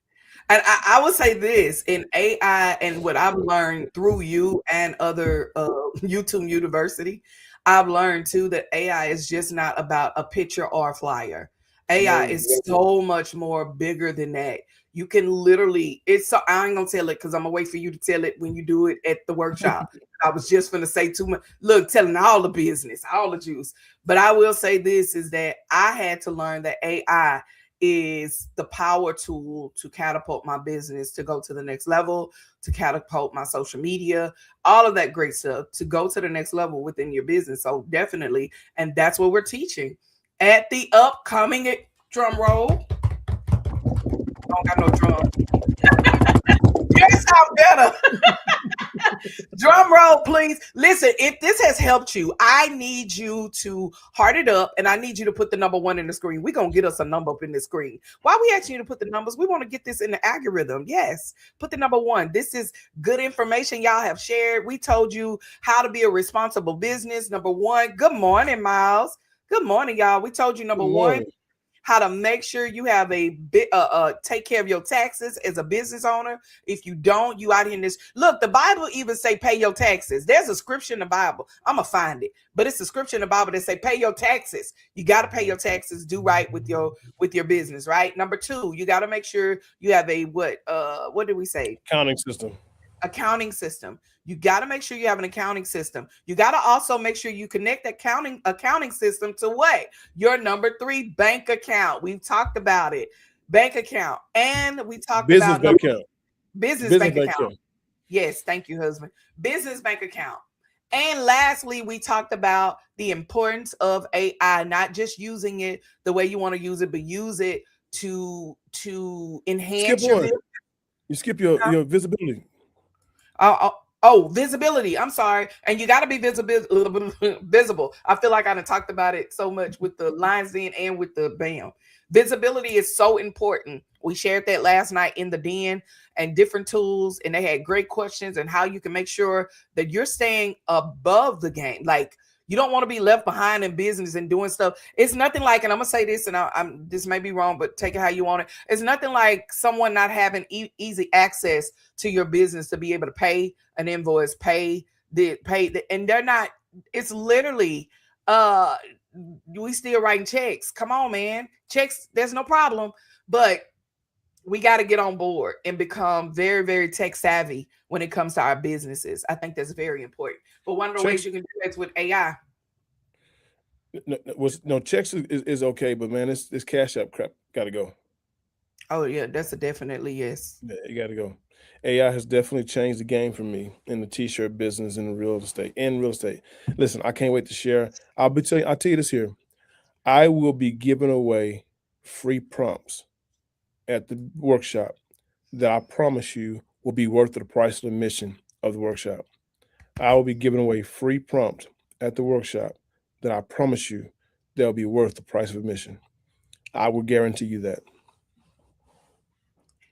And I would say this in AI and what I've learned through you and other YouTube University, I've learned too that AI is just not about a picture or a flyer. AI No. is so much more bigger than that. You can literally, it's so, I ain't gonna tell it because I'm gonna wait for you to tell it when you do it at the workshop. I was just gonna say too much. Look, telling all the business, all the juice. But I will say this is that I had to learn that AI is the power tool to catapult my business to go to the next level, to catapult my social media, all of that great stuff to go to the next level within your business. So definitely, and that's what we're teaching at the upcoming drum roll. I don't got no drum. Yours sound better. Drum roll, please. Listen, if this has helped you, I need you to heart it up and I need you to put the number one in the screen. We're going to get us a number up in the screen. Why are we asking you to put the numbers? We want to get this in the algorithm. Yes, put the number one. This is good information y'all have shared. We told you how to be a responsible business. Number one. Good morning, Miles. Good morning, y'all. We told you number Good one, morning. how to make sure you have a bit take care of your taxes as a business owner. If you don't, you out here in this. Look, the Bible even say pay your taxes. There's a scripture in the Bible. I'm gonna find it, but it's a scripture in the Bible that say pay your taxes. You got to pay your taxes. Do right with your business, right? Number two, you got to make sure you have a what did we say? Accounting system. Accounting system. You got to make sure you have an accounting system. You got to also make sure you connect that accounting system to what? Your number three, bank account. We've talked about it. Bank account. And we talked Business about bank account. business Business bank bank account. account. Yes, thank you, husband. Business bank account. And lastly, we talked about the importance of AI, not just using it the way you want to use it, but use it to Skip enhance your one. business. You skip your visibility. Visibility. I'm sorry. And you got to be visible. I feel like I done talked about it so much with the lines in and with the bam. Visibility is so important. We shared that last night in the den and different tools, and they had great questions and how you can make sure that you're staying above the game. Like you don't want to be left behind in business and doing stuff. It's nothing like, and I'm gonna say this, and I'm this may be wrong, but take it how you want it. It's nothing like someone not having easy access to your business to be able to pay an invoice, and they're not. It's literally, we still writing checks. Come on, man, checks. There's no problem, But we got to get on board and become very, very tech savvy when it comes to our businesses. I think that's very important. But one of the ways Checks, you can do that's with AI. no checks is okay, but man, this Cash App crap got to go. Oh yeah, that's a definitely yes. Yeah, you got to go. AI has definitely changed the game for me in the t-shirt business and real estate. In real estate, listen, I can't wait to share. I'll tell you this here. I will be giving away free prompts at the workshop that I promise you will be worth the price of admission of the workshop. I will be giving away free prompts at the workshop that I promise you they'll be worth the price of admission. I will guarantee you that.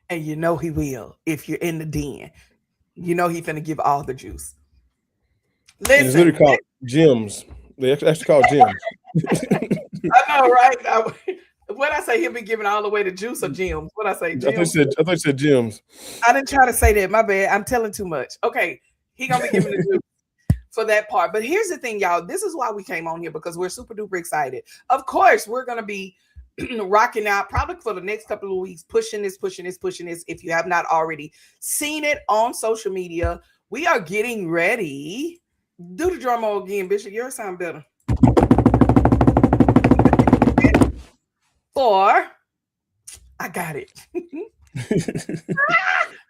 And you know he will if you're in the den. You know he finna give all the juice. And it's Listen, literally called gyms. They actually call it gyms. I know, right? What I say, he'll be giving all the way to juice or gems. What I say, gems. I thought you said gyms. I didn't try to say that. My bad. I'm telling too much. Okay, he gonna be giving the juice for that part. But here's the thing, y'all. This is why we came on here because we're super duper excited. Of course, we're gonna be rocking out probably for the next couple of weeks, pushing this, pushing this, pushing this. If you have not already seen it on social media, we are getting ready. Do the drum roll again, Bishop. Yours sound better. For I got it.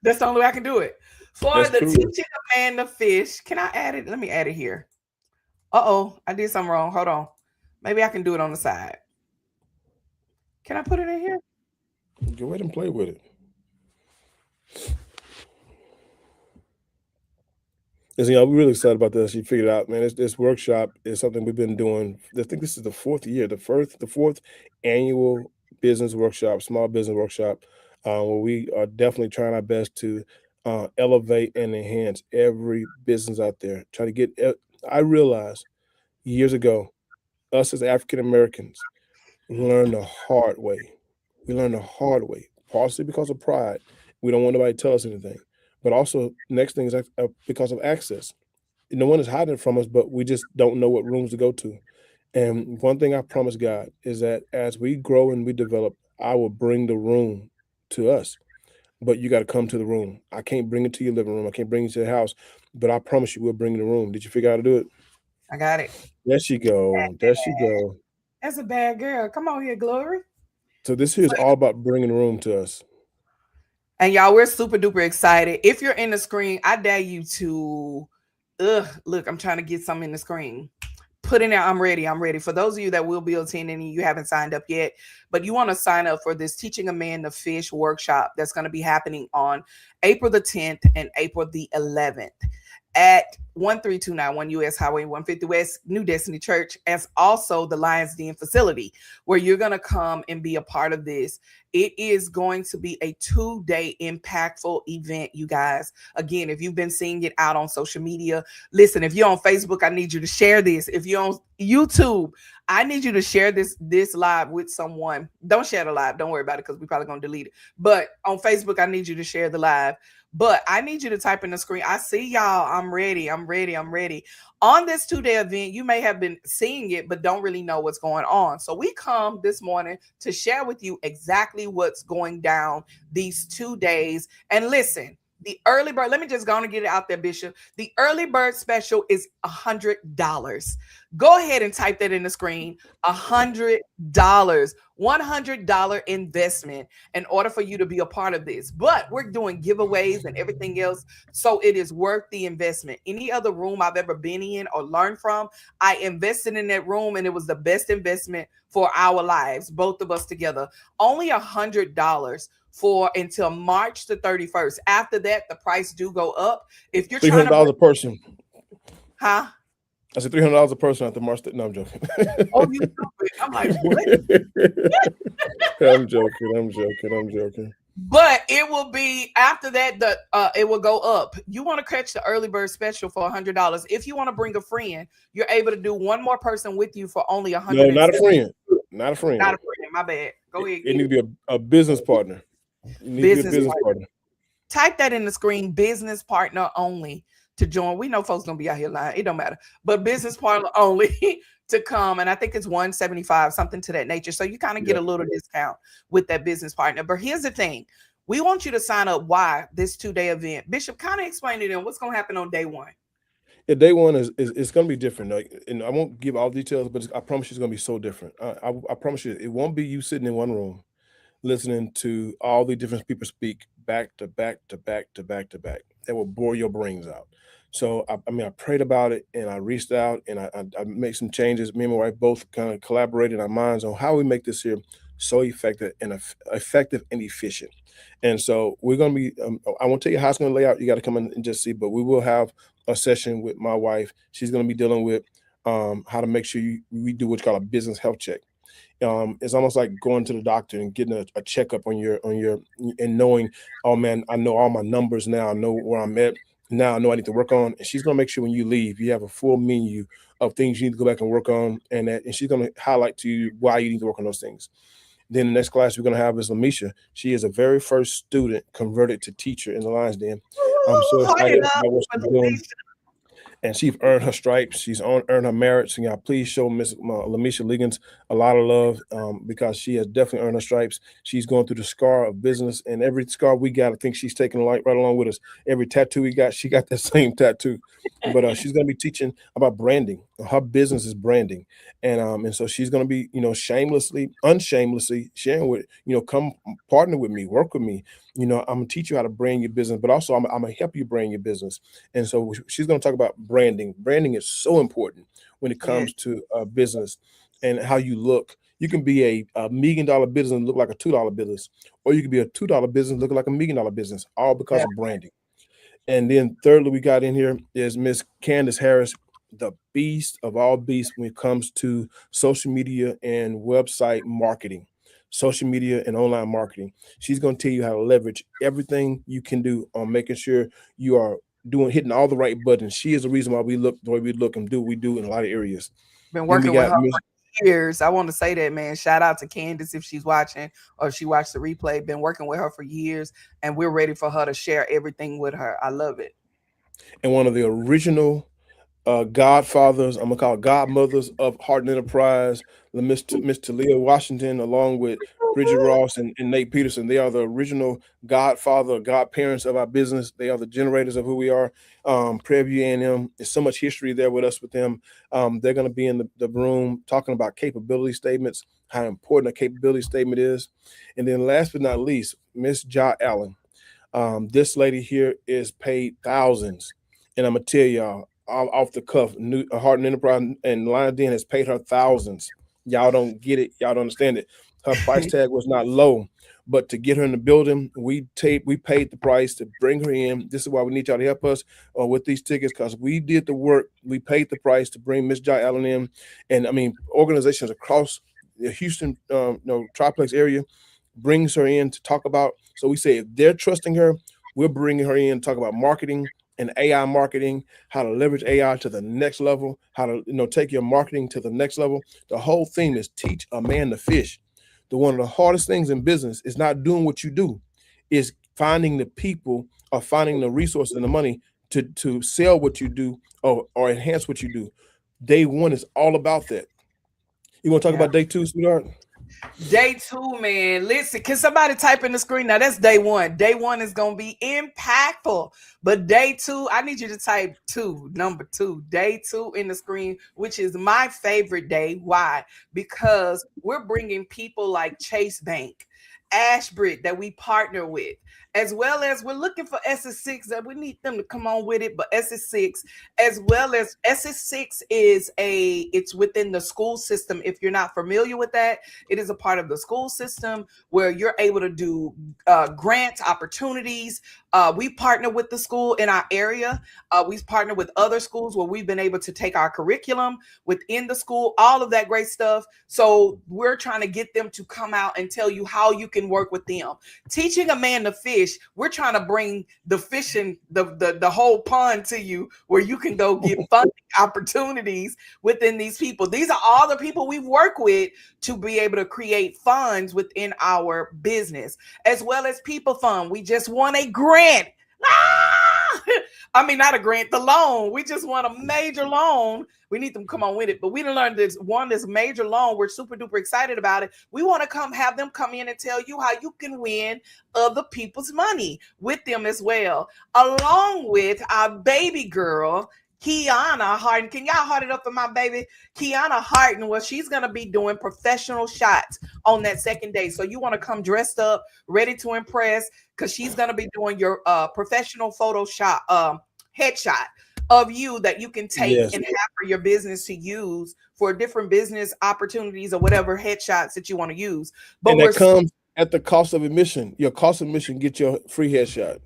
That's the only way I can do it. For That's the cool. teaching of man the fish. Can I add it? Let me add it here. Uh-oh, I did something wrong. Hold on. Maybe I can do it on the side. Can I put it in here? Go ahead and play with it. Listen, we're really excited about this. You figured it out, man. This workshop is something we've been doing. I think this is the fourth year, the fourth annual business workshop, small business workshop, where we are definitely trying our best to elevate and enhance every business out there. Try to get. I realized years ago, us as African Americans learned the hard way. We learned the hard way, partially because of pride. We don't want nobody to tell us anything. But also, next thing is because of access. No one is hiding it from us, but we just don't know what rooms to go to. And one thing I promise God is that as we grow and we develop, I will bring the room to us. But you got to come to the room. I can't bring it to your living room. I can't bring it to the house. But I promise you, we'll bring the room. Did you figure out how to do it? I got it. There she go. There she go. That's a bad girl. Come on here, Glory. So this here is all about bringing the room to us. And y'all, we're super duper excited. If you're in the screen, I dare you to look, I'm trying to get something in the screen. Put in there, I'm ready. I'm ready. For those of you that will be attending and you haven't signed up yet, but you want to sign up for this Teaching a Man to Fish workshop that's going to be happening on April the 10th and April the 11th at 13291 US Highway 150 West, New Destiny Church, as also the Lions Den facility, where you're going to come and be a part of this. It is going to be a 2-day impactful event, you guys. Again, if you've been seeing it out on social media, listen, if you're on Facebook, I need you to share this. If you're on YouTube, I need you to share this live with someone. Don't share the live. Don't worry about it because we're probably going to delete it. But on Facebook, I need you to share the live. But I need you to type in the screen. I see y'all. I'm ready. I'm ready. I'm ready. On this 2-day event, you may have been seeing it, but don't really know what's going on. So we come this morning to share with you exactly what's going down these 2 days. And listen, the early bird, let me just go on and get it out there, Bishop. The early bird special is $100. Go ahead and type that in the screen. $100. $100 investment in order for you to be a part of this. But we're doing giveaways and everything else, so it is worth the investment. Any other room I've ever been in or learned from, I invested in that room and it was the best investment for our lives, both of us together. Only $100 for until March the 31st. After that, the price do go up. If you're trying $300 a person. Huh? I said $300 a person after March. No, I'm joking. Oh, you stupid. I'm like, what? I'm joking. I'm joking. I'm joking. But it will be after that. It will go up. You want to catch the early bird special for $100. If you want to bring a friend, you're able to do one more person with you for only $100. No, not a friend. Not a friend. Not a friend. My bad. Go ahead. It needs to be a business partner. You need to be a business partner. Type that in the screen. Business partner only to join. We know folks gonna be out here lying. It don't matter. But business partner only to come, and I think it's 175, something to that nature. So you kind of get Yeah. a little discount with that business partner. But here's the thing. We want you to sign up. Why this 2-day event? Bishop, kind of explain to them what's going to happen on day one. Yeah, day one is it's going to be different. Like, and I won't give all details, but I promise you it's going to be so different. I promise you, it won't be you sitting in one room listening to all the different people speak back to back to back to back to back. That will bore your brains out. So I mean, I prayed about it and I reached out and I made some changes. Me and my wife both kind of collaborated our minds on how we make this here so effective and efficient. And so we're going to be. I won't tell you how it's going to lay out. You got to come in and just see. But we will have a session with my wife. She's going to be dealing with how to make sure we do what's called a business health check. It's almost like going to the doctor and getting a checkup on your and knowing, oh man, I know all my numbers now. I know where I'm at now. I know I need to work on. And she's gonna make sure when you leave, you have a full menu of things you need to go back and work on, and she's gonna highlight to you why you need to work on those things. Then the next class we're gonna have is Lamisha. She is a very first student converted to teacher in the Lions Den. I'm so Woo, heart excited it up about what for she's doing, Alicia. and she's earned her stripes. She's earned her merits. And y'all, please show Miss Lamisha Liggins a lot of love because she has definitely earned her stripes. She's going through the scar of business, and every scar we got, I think she's taking right along with us. Every tattoo we got, she got that same tattoo. But she's going to be teaching about branding. Her business is branding, and so she's going to be, shamelessly, unshamelessly sharing with, come partner with me, work with me. I'm gonna teach you how to brand your business, but also I'm gonna help you brand your business. And so she's going to talk about branding. Branding is so important when it Yeah, comes to business and how you look. You can be a $1 million business and look like a $2 business, or you can be a $2 business looking like $1 million business, all because yeah. of branding. And then thirdly, we got in here is Miss Candace Harris, the beast of all beasts when it comes to social media and website marketing, social media and online marketing. She's going to tell you how to leverage everything you can do on making sure you are hitting all the right buttons. She is the reason why we look the way we look and do what we do in a lot of areas. Been Then we working with got her Miss for years. I want to say that, man. Shout out to Candace if she's watching or if she watched the replay. Been working with her for years, and we're ready for her to share everything with her. I love it. and one of the original godfathers, I'm gonna call it godmothers of Harden Enterprise, Miss Talia Washington, along with Bridget Ross and Nate Peterson. They are the original godfather, godparents of our business. They are the generators of who we are. Prairie A&M, there's so much history there with us with them. They're gonna be in the room talking about capability statements, how important a capability statement is. And then last but not least, Miss Ja Allen. This lady here is paid thousands, and I'm gonna tell y'all off the cuff, New Harden Enterprise and Lion Den has paid her thousands. Y'all don't get it. Y'all don't understand it. Her price tag was not low, but to get her in the building, we paid the price to bring her in. This is why we need y'all to help us with these tickets because we did the work. We paid the price to bring Miss Jai Allen in, and I mean organizations across the Houston, triplex area brings her in to talk about. So we say if they're trusting her, we're bringing her in to talk about marketing and AI marketing, how to leverage AI to the next level, how to take your marketing to the next level. The whole theme is teach a man to fish. One of the hardest things in business is not doing what you do, is finding the people or finding the resources and the money to sell what you do or enhance what you do. Day one is all about that. You want to talk Yeah. about day two, sweetheart? Day two, man. Listen, can somebody type in the screen? Now that's day one. Day one is gonna be impactful. But day two, I need you to type two, number two, day two in the screen, which is my favorite day. Why? Because we're bringing people like Chase Bank, Ashbridge that we partner with, as well as we're looking for SS6 that we need them to come on with it. But SS6, as well as SS6 it's within the school system. If you're not familiar with that, it is a part of the school system where you're able to do grant opportunities. We partner with the school in our area. We've partnered with other schools where we've been able to take our curriculum within the school, all of that great stuff. So we're trying to get them to come out and tell you how you can work with them. Teaching a man to fish, we're trying to bring the fishing, the whole pond to you where you can go get funding opportunities within these people. These are all the people we work with to be able to create funds within our business, as well as people fund. We just won a grant. Ah! I mean, not a grant, the loan. We just want a major loan. We need them to come on with it. But we done learned this major loan. We're super duper excited about it. We want to have them come in and tell you how you can win other people's money with them as well. Along with our baby girl, Kiana Harden. Can y'all heart it up for my baby? Kiana Harden, well, she's going to be doing professional shots on that second day. So you want to come dressed up, ready to impress, because she's going to be doing your professional photo shot, headshot of you that you can take Yes. and have for your business to use for different business opportunities or whatever headshots that you want to use. But And we're that comes at the cost of admission. Your cost of admission get your free headshot.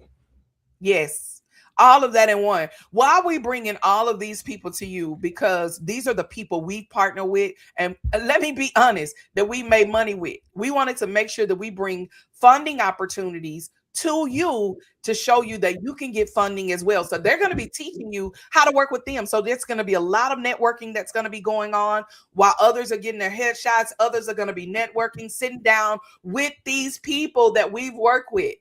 Yes, all of that in one. Why are we bringing all of these people to you? Because these are the people we partner with. And let me be honest, that we made money with. We wanted to make sure that we bring funding opportunities to you to show you that you can get funding as well. So they're going to be teaching you how to work with them. So there's going to be a lot of networking that's going to be going on while others are getting their headshots. Others are going to be networking, sitting down with these people that we've worked with.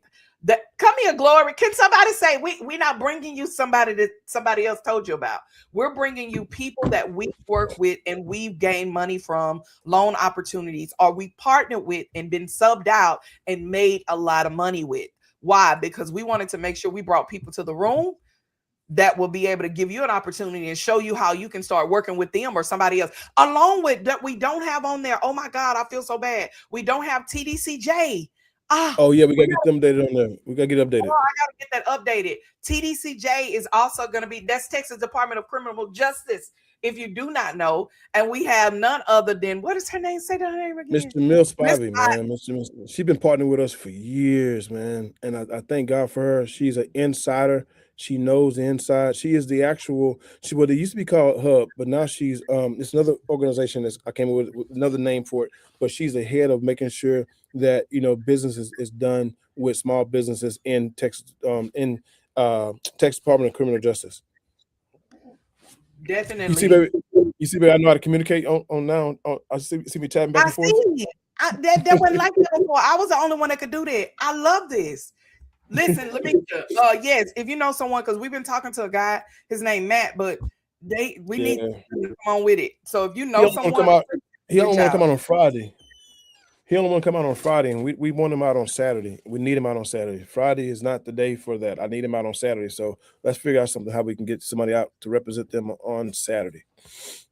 Come here, Glory. Can somebody say we're not bringing you somebody that somebody else told you about? We're bringing you people that we work with and we've gained money from, loan opportunities, or we partnered with and been subbed out and made a lot of money with. Why? Because we wanted to make sure we brought people to the room that will be able to give you an opportunity and show you how you can start working with them or somebody else. Along with that, we don't have on there. Oh my God, I feel so bad. We don't have TDCJ. Oh yeah, we gotta get them updated on there. We gotta get updated. Oh, I gotta get that updated. TDCJ is also going to be, that's Texas Department of Criminal Justice, if you do not know. And we have none other than, what is her name? Say her name again. Mr. Mill Miss Spivey, man. She's been partnering with us for years, man. And I thank God for her. She's an insider. She knows the inside. She is the actual, what they used to be called Hub, but now she's it's another organization that's I came up with another name for it, but she's the head of making sure that business is done with small businesses in Texas, Texas Department of Criminal Justice. Definitely. You see, baby, I know how to communicate on now. I see me tapping back and forth. That wasn't like that before. I was the only one that could do that. I love this. Listen, let me. Yes, if you know someone, because we've been talking to a guy, his name Matt, but we need to come on with it. So if you know someone, he only want to come out on Friday. He only want to come out on Friday, and we want him out on Saturday. We need him out on Saturday. Friday is not the day for that. I need him out on Saturday. So let's figure out something how we can get somebody out to represent them on Saturday.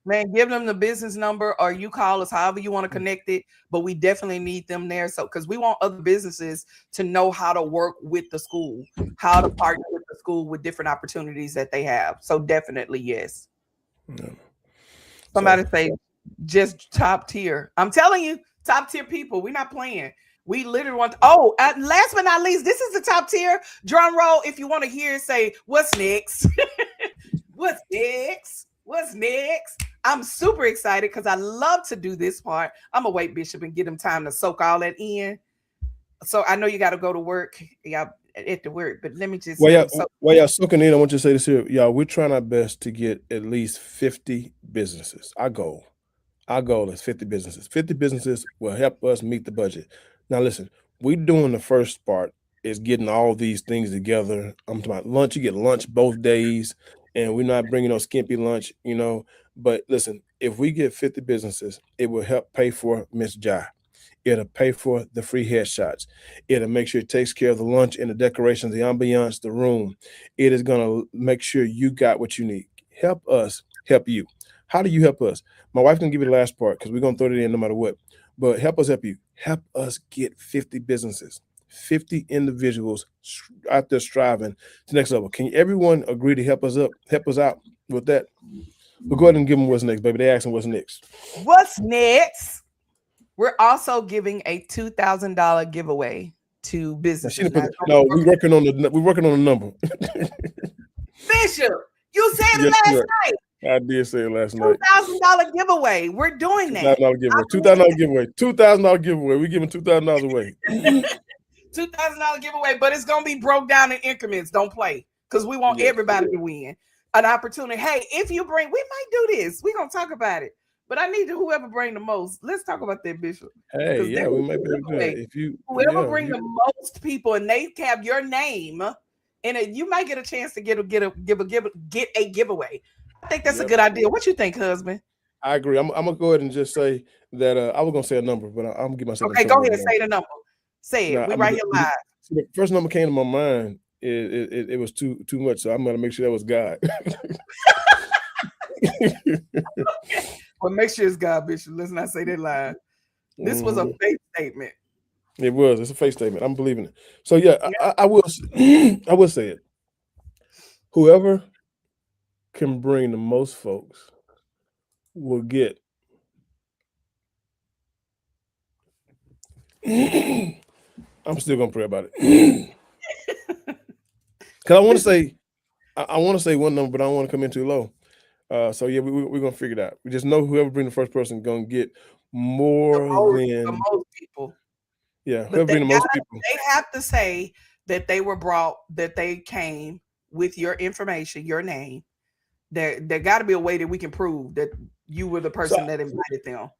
Man, give them the business number or you call us, however you want to connect it. But we definitely need them there. So because we want other businesses to know how to work with the school, how to partner with the school with different opportunities that they have. So definitely, yes. Yeah. Somebody say just top tier. I'm telling you. Top tier people. We're not playing. We literally want last but not least, this is the top tier. Drum roll. If you want to hear it, say, what's next? What's next? What's next? I'm super excited because I love to do this part. I'm going to wait, Bishop, and get him time to soak all that in. So I know you got to go to work. Yeah, at the work, but let me just while y'all soaking in, I want you to say this here. Y'all, we're trying our best to get at least 50 businesses. Our goal is 50 businesses. 50 businesses will help us meet the budget. Now, listen, we're doing the first part is getting all these things together. I'm talking about lunch. You get lunch both days, and we're not bringing no skimpy lunch, But listen, if we get 50 businesses, it will help pay for Miss Jai. It'll pay for the free headshots. It'll make sure it takes care of the lunch and the decorations, the ambiance, the room. It is going to make sure you got what you need. Help us help you. How do you help us? My wife can give you the last part because we're going to throw it in no matter what. But help us help you. Help us get 50 businesses, 50 individuals out there striving to the next level. Can everyone agree to help us out with that? But go ahead and give them what's next, baby. They asking what's next. What's next? We're also giving a $2,000 giveaway to businesses. No, we're working on the number. Bishop, you said it last night. I did say it last night. $2,000 giveaway. We're doing that. $2,000 giveaway. $2,000 giveaway. $2,000 giveaway. We're giving $2,000 away. $2,000 giveaway, but it's gonna be broke down in increments. Don't play, because we want everybody to win an opportunity. Hey, if you bring, we might do this. We're gonna talk about it. But I need whoever bring the most. Let's talk about that, Bishop. Hey, yeah, we might be able to do it. Whoever bring the most people and they have your name and you might get a chance to get a giveaway. I think that's a Yep, good idea. What you think, husband? I agree. I'm gonna go ahead and just say that I was gonna say a number, but I'm gonna get myself in Okay, trouble go with ahead it and now. say the number. Say it. Now, We right here live. see, the first number came to my mind. It was too much, so I'm gonna make sure that was God. Well, make sure it's God, Bishop. Let's not say that live. This was a Mhm. faith statement. It was. It's a faith statement. I'm believing it. So yeah, Yeah. I will. I will say it. Whoever can bring the most folks will get. I'm still gonna pray about it because I want to Bishop, say I want to say one number, but I don't want to come in too low. So yeah, we're gonna figure it out. We just know whoever bring the first person gonna get more the than most people. yeah. But Whoever bring the most people. they have to say that they were brought, that they came with your information, your name. There got to be a way that we can prove that you were the So person that invited them.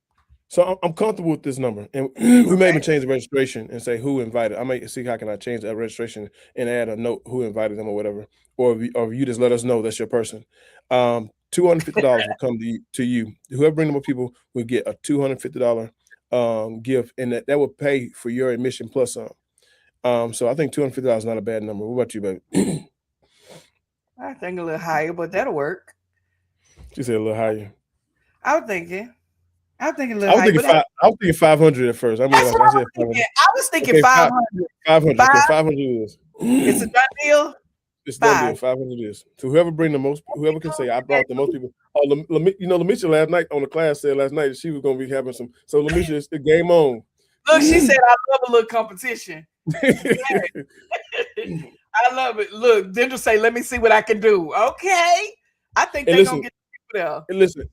So I'm comfortable with this number, and we may Okay. even change the registration and say who invited. I may see how can I change that registration and add a note who invited them or whatever, or if you just let us know that's your person. $250 will come to you. Whoever bring more people will get a $250 gift, and that will pay for your admission plus some. So I think $250 is not a bad number. What about you, baby? I think a little higher, but that'll work. She said a little higher. I was thinking. I was thinking a little I was higher, thinking but hey, five. I was thinking 500 at first. I'm gonna that's lie. what I I was said 500. thinking. I was thinking Okay, 500. 500. Okay, Five. 500 it It's a is. done deal. It's done deal. Five. 500 is. So whoever bring the most, whoever can say I brought the most people. Oh, Lamisha last night on the class said last night that she was gonna be having some. So Lamisha, it's the game on. Look, she said I love a little competition. I love it. Look, Dendra say, let me see what I can do. Okay. I think And they gonna listen, get people there. and listen,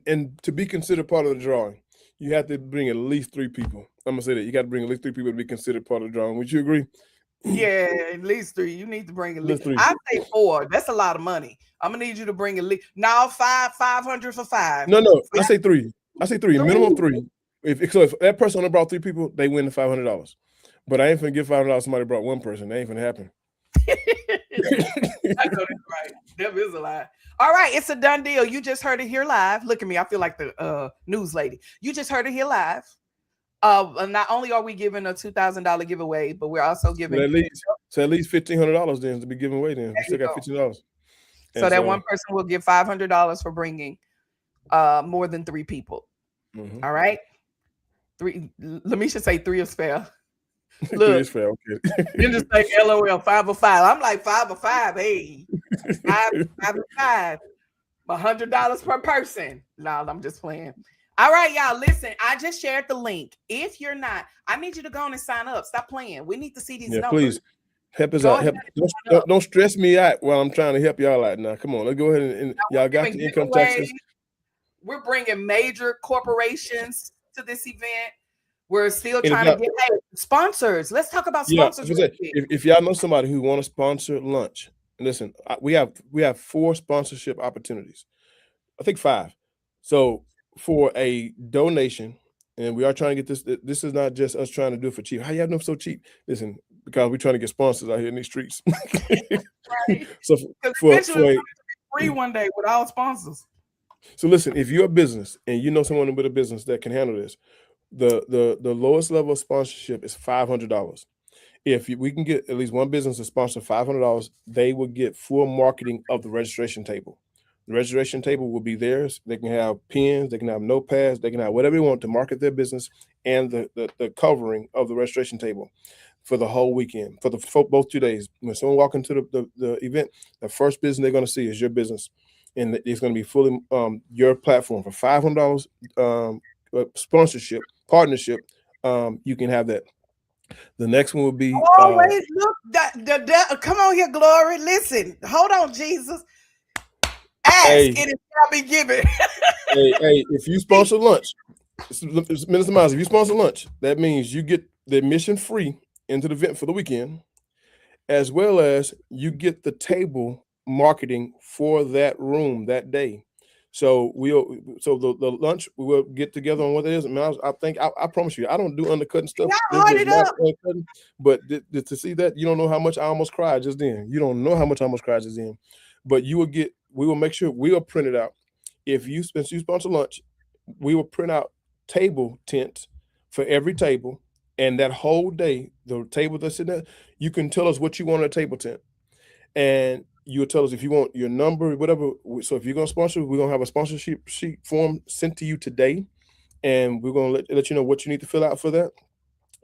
and to be considered part of the drawing, you have to bring at least 3 people. I'm gonna say that you got to bring at least 3 people to be considered part of the drawing. Would you agree? Yeah, at least three. You need to bring at At least. least three. I say four. That's a lot of money. I'm gonna need you to bring at least now 500 for five. No. We I have say three. I say three. Minimum three. three. If that person only brought 3 people, they win the $500. But I ain't finna give $500. Somebody brought one person. That ain't finna happen. I know that's right. That is a lie. All right, it's a done deal. You just heard it here live. Look at me. I feel like the news lady. You just heard it here live. Not only are we giving a $2,000 giveaway, but we're also So giving. at least $1,500 then to be given away. Then we There you still got go. $15. So And that one so, person will get $500 for bringing more than three people. mhm. All right. Three. Let me just say three is fair. Three Look, is fair. then just say LOL 5 or 5. I'm like 5 or 5. Hey, five, Okay. 5 or 5. $100 per person. No, I'm just playing. All right, y'all. Listen, I just shared the link. If you're not, I need you to go on and sign up. Stop playing. We need to see these Yeah, numbers. please help us Go out. ahead Help. and Don't, sign up. don't stress me out while I'm trying to help y'all out. Now, come on. Let's go ahead and Now, y'all we're got giving the income giveaways. taxes. We're bringing major corporations to this event. We're still And if trying to y'all, get sponsors. Let's talk about yeah, sponsors if, I real say, quick. if y'all know somebody who want to sponsor lunch, listen, we have 4 sponsorship opportunities. I think 5. So for a donation, and we are trying to get this. This is not just us trying to do it for cheap. How y'all know so cheap? Listen, because we're trying to get sponsors out here in these streets. Right? So Because for eventually for it's a going to be free one day with all sponsors. so listen, if you're a business and you know someone with a business that can handle this, the lowest level of sponsorship is $500. If we can get at least one business to sponsor $500, they will get full marketing of the registration table. The registration table will be theirs. They can have pens, they can have notepads, they can have whatever they want to market their business, and the covering of the registration table for the whole weekend, for both 2 days. When someone walk into the event, the first business they're going to see is your business, and it's going to be fully your platform for $500 sponsorship partnership. You can have that. The next one will be Always look come on here, glory. Listen, hold on, Jesus. Ask hey, and it shall be given. hey, if you sponsor lunch, Minister Miles, if you sponsor lunch, that means you get the admission free into the event for the weekend, as well as you get the table marketing for that room that day. So the lunch we will get together on what it is. Man, I think I promise you, I don't do undercutting stuff. Y'all This hard is it not up. undercutting, but to see that, you don't know how much I almost cried just then. You don't know how much I almost cried just then. But you will get. We will make sure we will print it out. If you since you sponsor lunch, we will print out table tents for every table, and that whole day, the table that's in there, you can tell us what you want on a table tent, and you'll tell us if you want your number, whatever. So if you're gonna sponsor, we're gonna have a sponsorship sheet form sent to you today, and we're gonna let you know what you need to fill out for that,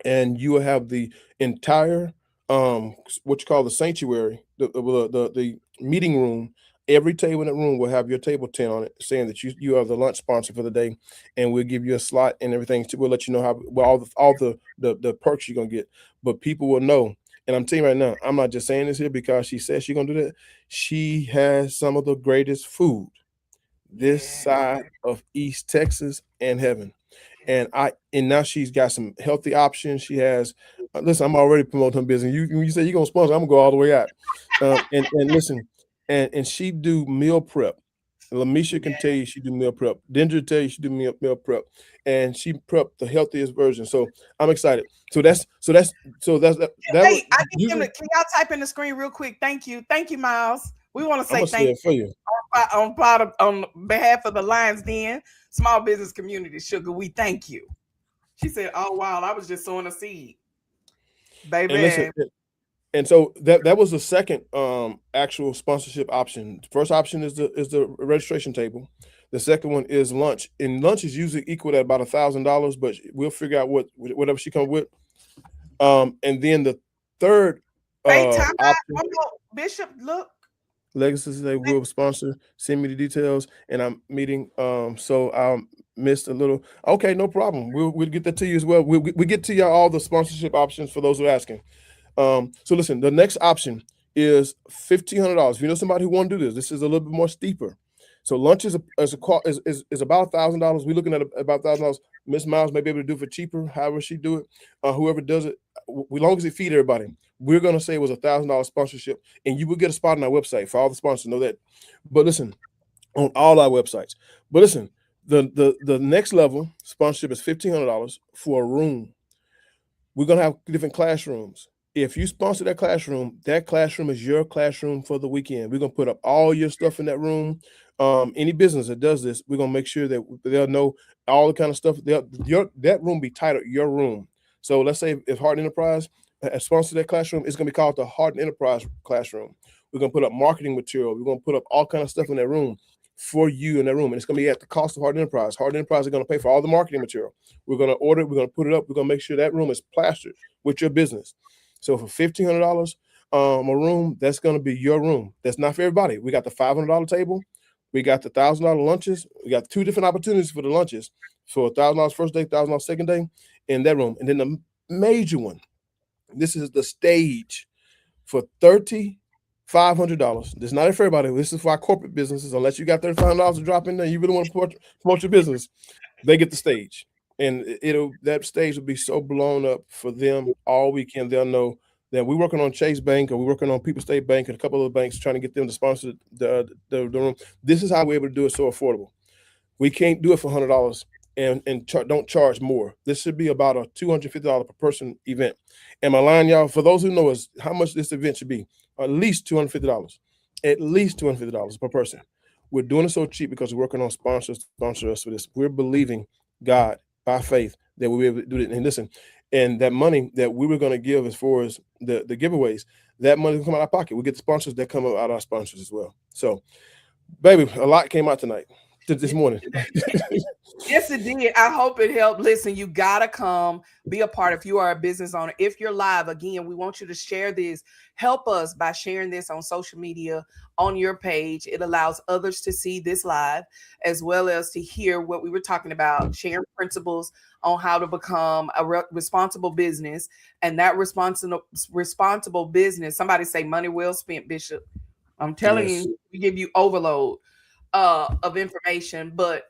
and you will have the entire what you call the sanctuary, the meeting room. Every table in that room will have your table tent on it, saying that you are the lunch sponsor for the day, and we'll give you a slot and everything. We'll let you know how well all the perks you're gonna get, but people will know. And I'm telling you right now, I'm not just saying this here because she says she's gonna do that. She has some of the greatest food this Yeah. side of East Texas and heaven. And now she's got some healthy options. She has listen, I'm already promoting her business. You when you say you're gonna sponsor, I'm gonna go all the way out. And listen, and she do meal prep. Lamisha can tell Yeah. you she do meal prep. Ginger tell you she do meal prep, and she prep the healthiest version. So I'm excited. So that was Hey, I need him usually to. Can y'all type in the screen real quick? Thank you, Miles. We want to I'm say gonna say thank it for you. you on behalf of the Lions Den small business community. Sugar, we thank you. She said, "Oh wow, I was just sowing a seed, And listen, baby." and so that was the second actual sponsorship option. The first option is the registration table. The second one is lunch, and lunch is usually equal at about $1,000, but we'll figure out whatever she comes with. And then the third Wait, time out. option, One more. Bishop, look. Legacy say will sponsor. Send me the details, and I'm meeting. So I missed a little. Okay, no problem. We'll get that to you as well. We get to y'all all the sponsorship options for those who are asking. So listen, the next option is $1,500. If you know somebody who want to do this is a little bit more steeper. So lunch is about $1,000. We're looking at about $1,000. Miss Miles may be able to do it for cheaper, however she do it. Whoever does it, as long as it feed everybody, we're gonna say it was $1,000 sponsorship, and you will get a spot on our website for all the sponsors. Know that. But listen, on all our websites. But listen, the next level sponsorship is $1,500 for a room. We're gonna have different classrooms. If you sponsor that classroom is your classroom for the weekend. We're gonna put up all your stuff in that room. Any business that does this, we're gonna make sure that they'll know all the kind of stuff. That room be titled your room. So let's say if Harden Enterprise sponsor that classroom, it's gonna be called the Harden Enterprise classroom. We're gonna put up marketing material. We're gonna put up all kind of stuff in that room for you in that room, and it's gonna be at the cost of Harden Enterprise. Harden Enterprise are gonna pay for all the marketing material. We're going to order it. We're going to put it up. We're going to make sure that room is plastered with your business. So for $1,500 a room, that's going to be your room. That's not for everybody. We got the $500 table. We got the $1,000 lunches. We got two different opportunities for the lunches. So $1,000 first day, $1,000 second day in that room. And then the major one, this is the stage for $3,500. This is not for everybody. This is for our corporate businesses. Unless you got $3,500 to drop in there, you really want to promote your business, they get the stage, and it'll that stage will be so blown up for them all weekend. They'll know that we're working on Chase Bank or we're working on People State Bank and a couple of banks trying to get them to sponsor the room. This is how we're able to do it so affordable. We can't do it for $100 and don't charge more. This should be about a $250 per person event. And my line, y'all, for those who know us, how much this event should be? At least $250. At least $250 per person. We're doing it so cheap because we're working on sponsors to sponsor us for this. We're believing God by faith that we'll be able to do it. And listen, and that money that we were going to give as far as the giveaways, that money will come out of our pocket. We get the sponsors that come out of our sponsors as well. So, baby, a lot came out tonight, this morning. Yes, it did. I hope it helped. Listen, you gotta come be a part. If you are a business owner, if you're live, again, we want you to share this. Help us by sharing this on social media, on your page. It allows others to see this live, as well as to hear what we were talking about, sharing principles on how to become a responsible business. And that responsible business, somebody say money well spent, Bishop. I'm telling Yes. you, we give you overload of information, but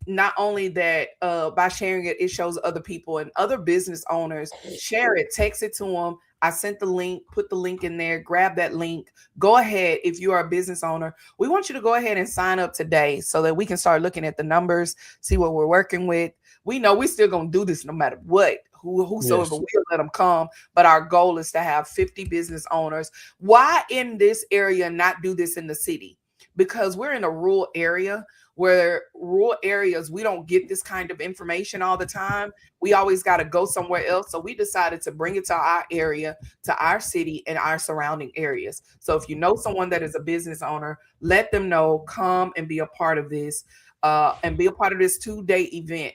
not only that, by sharing it, it shows other people and other business owners. Share it, text it to them, I sent the link, put the link in there, grab that link. Go ahead. If you are a business owner, we want you to go ahead and sign up today so that we can start looking at the numbers, see what we're working with. We know we're still going to do this no matter what. Whosoever Yes. will let them come. But our goal is to have 50 business owners. Why in this area not do this in the city? Because we're in a rural area where rural areas, we don't get this kind of information all the time. We always got to go somewhere else. So we decided to bring it to our area, to our city and our surrounding areas. So if you know someone that is a business owner, let them know, come and be a part of this, and be a part of this 2-day event.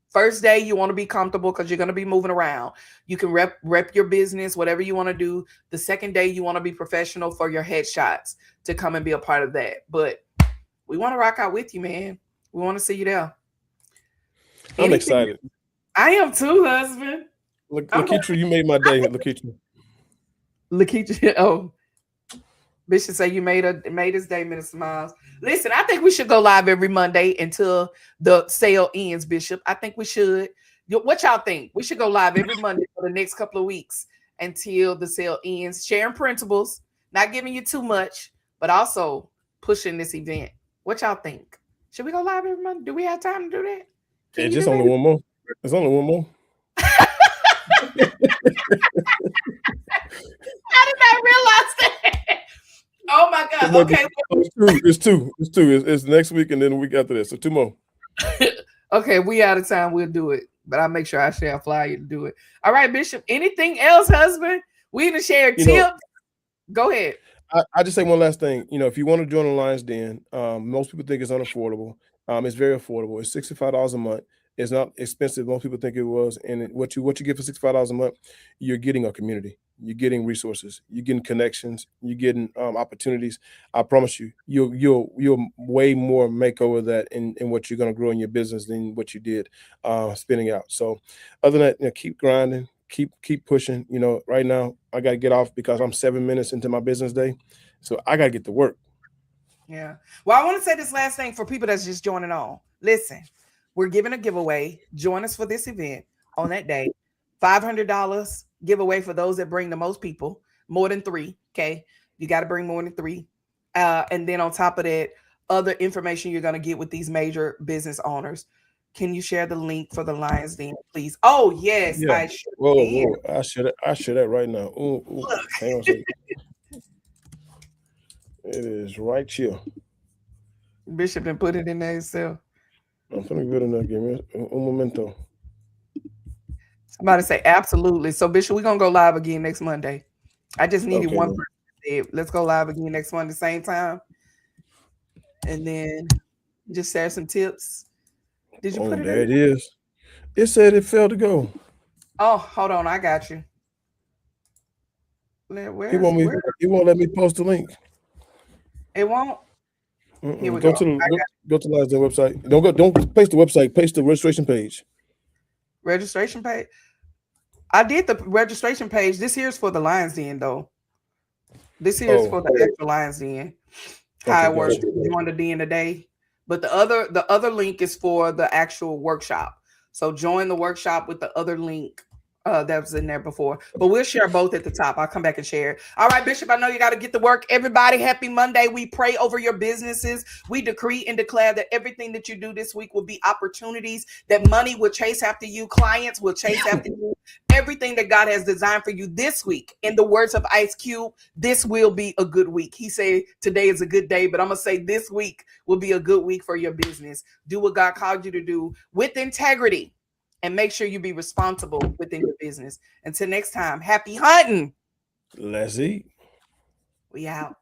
First day, you want to be comfortable because you're going to be moving around. You can rep your business, whatever you want to do. The second day, you want to be professional for your headshots to come and be a part of that. But we want to rock out with you, man. We want to see you there. I'm Anything? excited. I am too, husband. Look, I'm going Lakeisha, you made my day. Lakeisha. Lakeisha. Oh, Bishop say you made his day, Minister Miles. Listen, I think we should go live every Monday until the sale ends, Bishop. I think we should. What y'all think? We should go live every Monday for the next couple of weeks until the sale ends, sharing principles, not giving you too much, but also pushing this event. What y'all think? Should we go live every Monday? Do we have time to do that? Can It's you just do only that? one more. There's only one more. I did not realize that. Oh my God. Okay. It's two. It's two. It's two. It's next week and then the week after that. So two more. Okay, we out of time. We'll do it. But I'll make sure I share a flyer to do it. All right, Bishop. Anything else, husband? We even share You know, tips. Go ahead. I just say one last thing. If you want to join the Lions Den, most people think it's unaffordable. It's very affordable. It's $65 a month. It's not expensive. Most people think it was. And what you get for $65 a month, you're getting a community. You're getting resources. You're getting connections. You're getting opportunities. I promise you, you'll way more make over that in what you're going to grow in your business than what you did spinning out. So, other than that, keep grinding. Keep pushing. Right now I got to get off because I'm 7 minutes into my business day, so I got to get to work. Yeah. Well, I want to say this last thing for people that's just joining on. Listen, we're giving a giveaway. Join us for this event on that day. $500 giveaway for those that bring the most people, more than 3. Okay. You got to bring more than 3. And then on top of that, other information you're going to get with these major business owners. Can you share the link for the Lions Den, please? Oh, yes, Yeah. I sure can. Whoa. I share that right now. Ooh. Hang on a second. It is right here. Bishop didn't put it in there himself. I'm finna go in there. Give me un momento. Somebody say absolutely. So Bishop, we're gonna go live again next Monday. I just needed Okay. one person to say, let's go live again next Monday, same time. And then just share some tips. Did you Oh, put it there in? it is. It said it failed to go. Oh, hold on, I got you. He Where's won't me. where? He won't let me post the link. It won't. Here we Go go. to the Lions Den website. Don't paste the website. Paste the registration page. Registration page. I did the registration page. This here's for the Lions Den though. This here's Oh, for the actual Lions Den. How okay, it works. gotcha. Join the den today. But the other link is for the actual workshop. So join the workshop with the other link that was in there before. But we'll share both at the top. I'll come back and share it. All right, Bishop, I know you got to get to work. Everybody, happy Monday. We pray over your businesses. We decree and declare that everything that you do this week will be opportunities, that money will chase after you, clients will chase after you. Everything that God has designed for you this week, in the words of Ice Cube, this will be a good week. He said today is a good day, but I'm going to say this week will be a good week for your business. Do what God called you to do with integrity and make sure you be responsible within your business. Until next time, happy hunting. Let's eat. We out.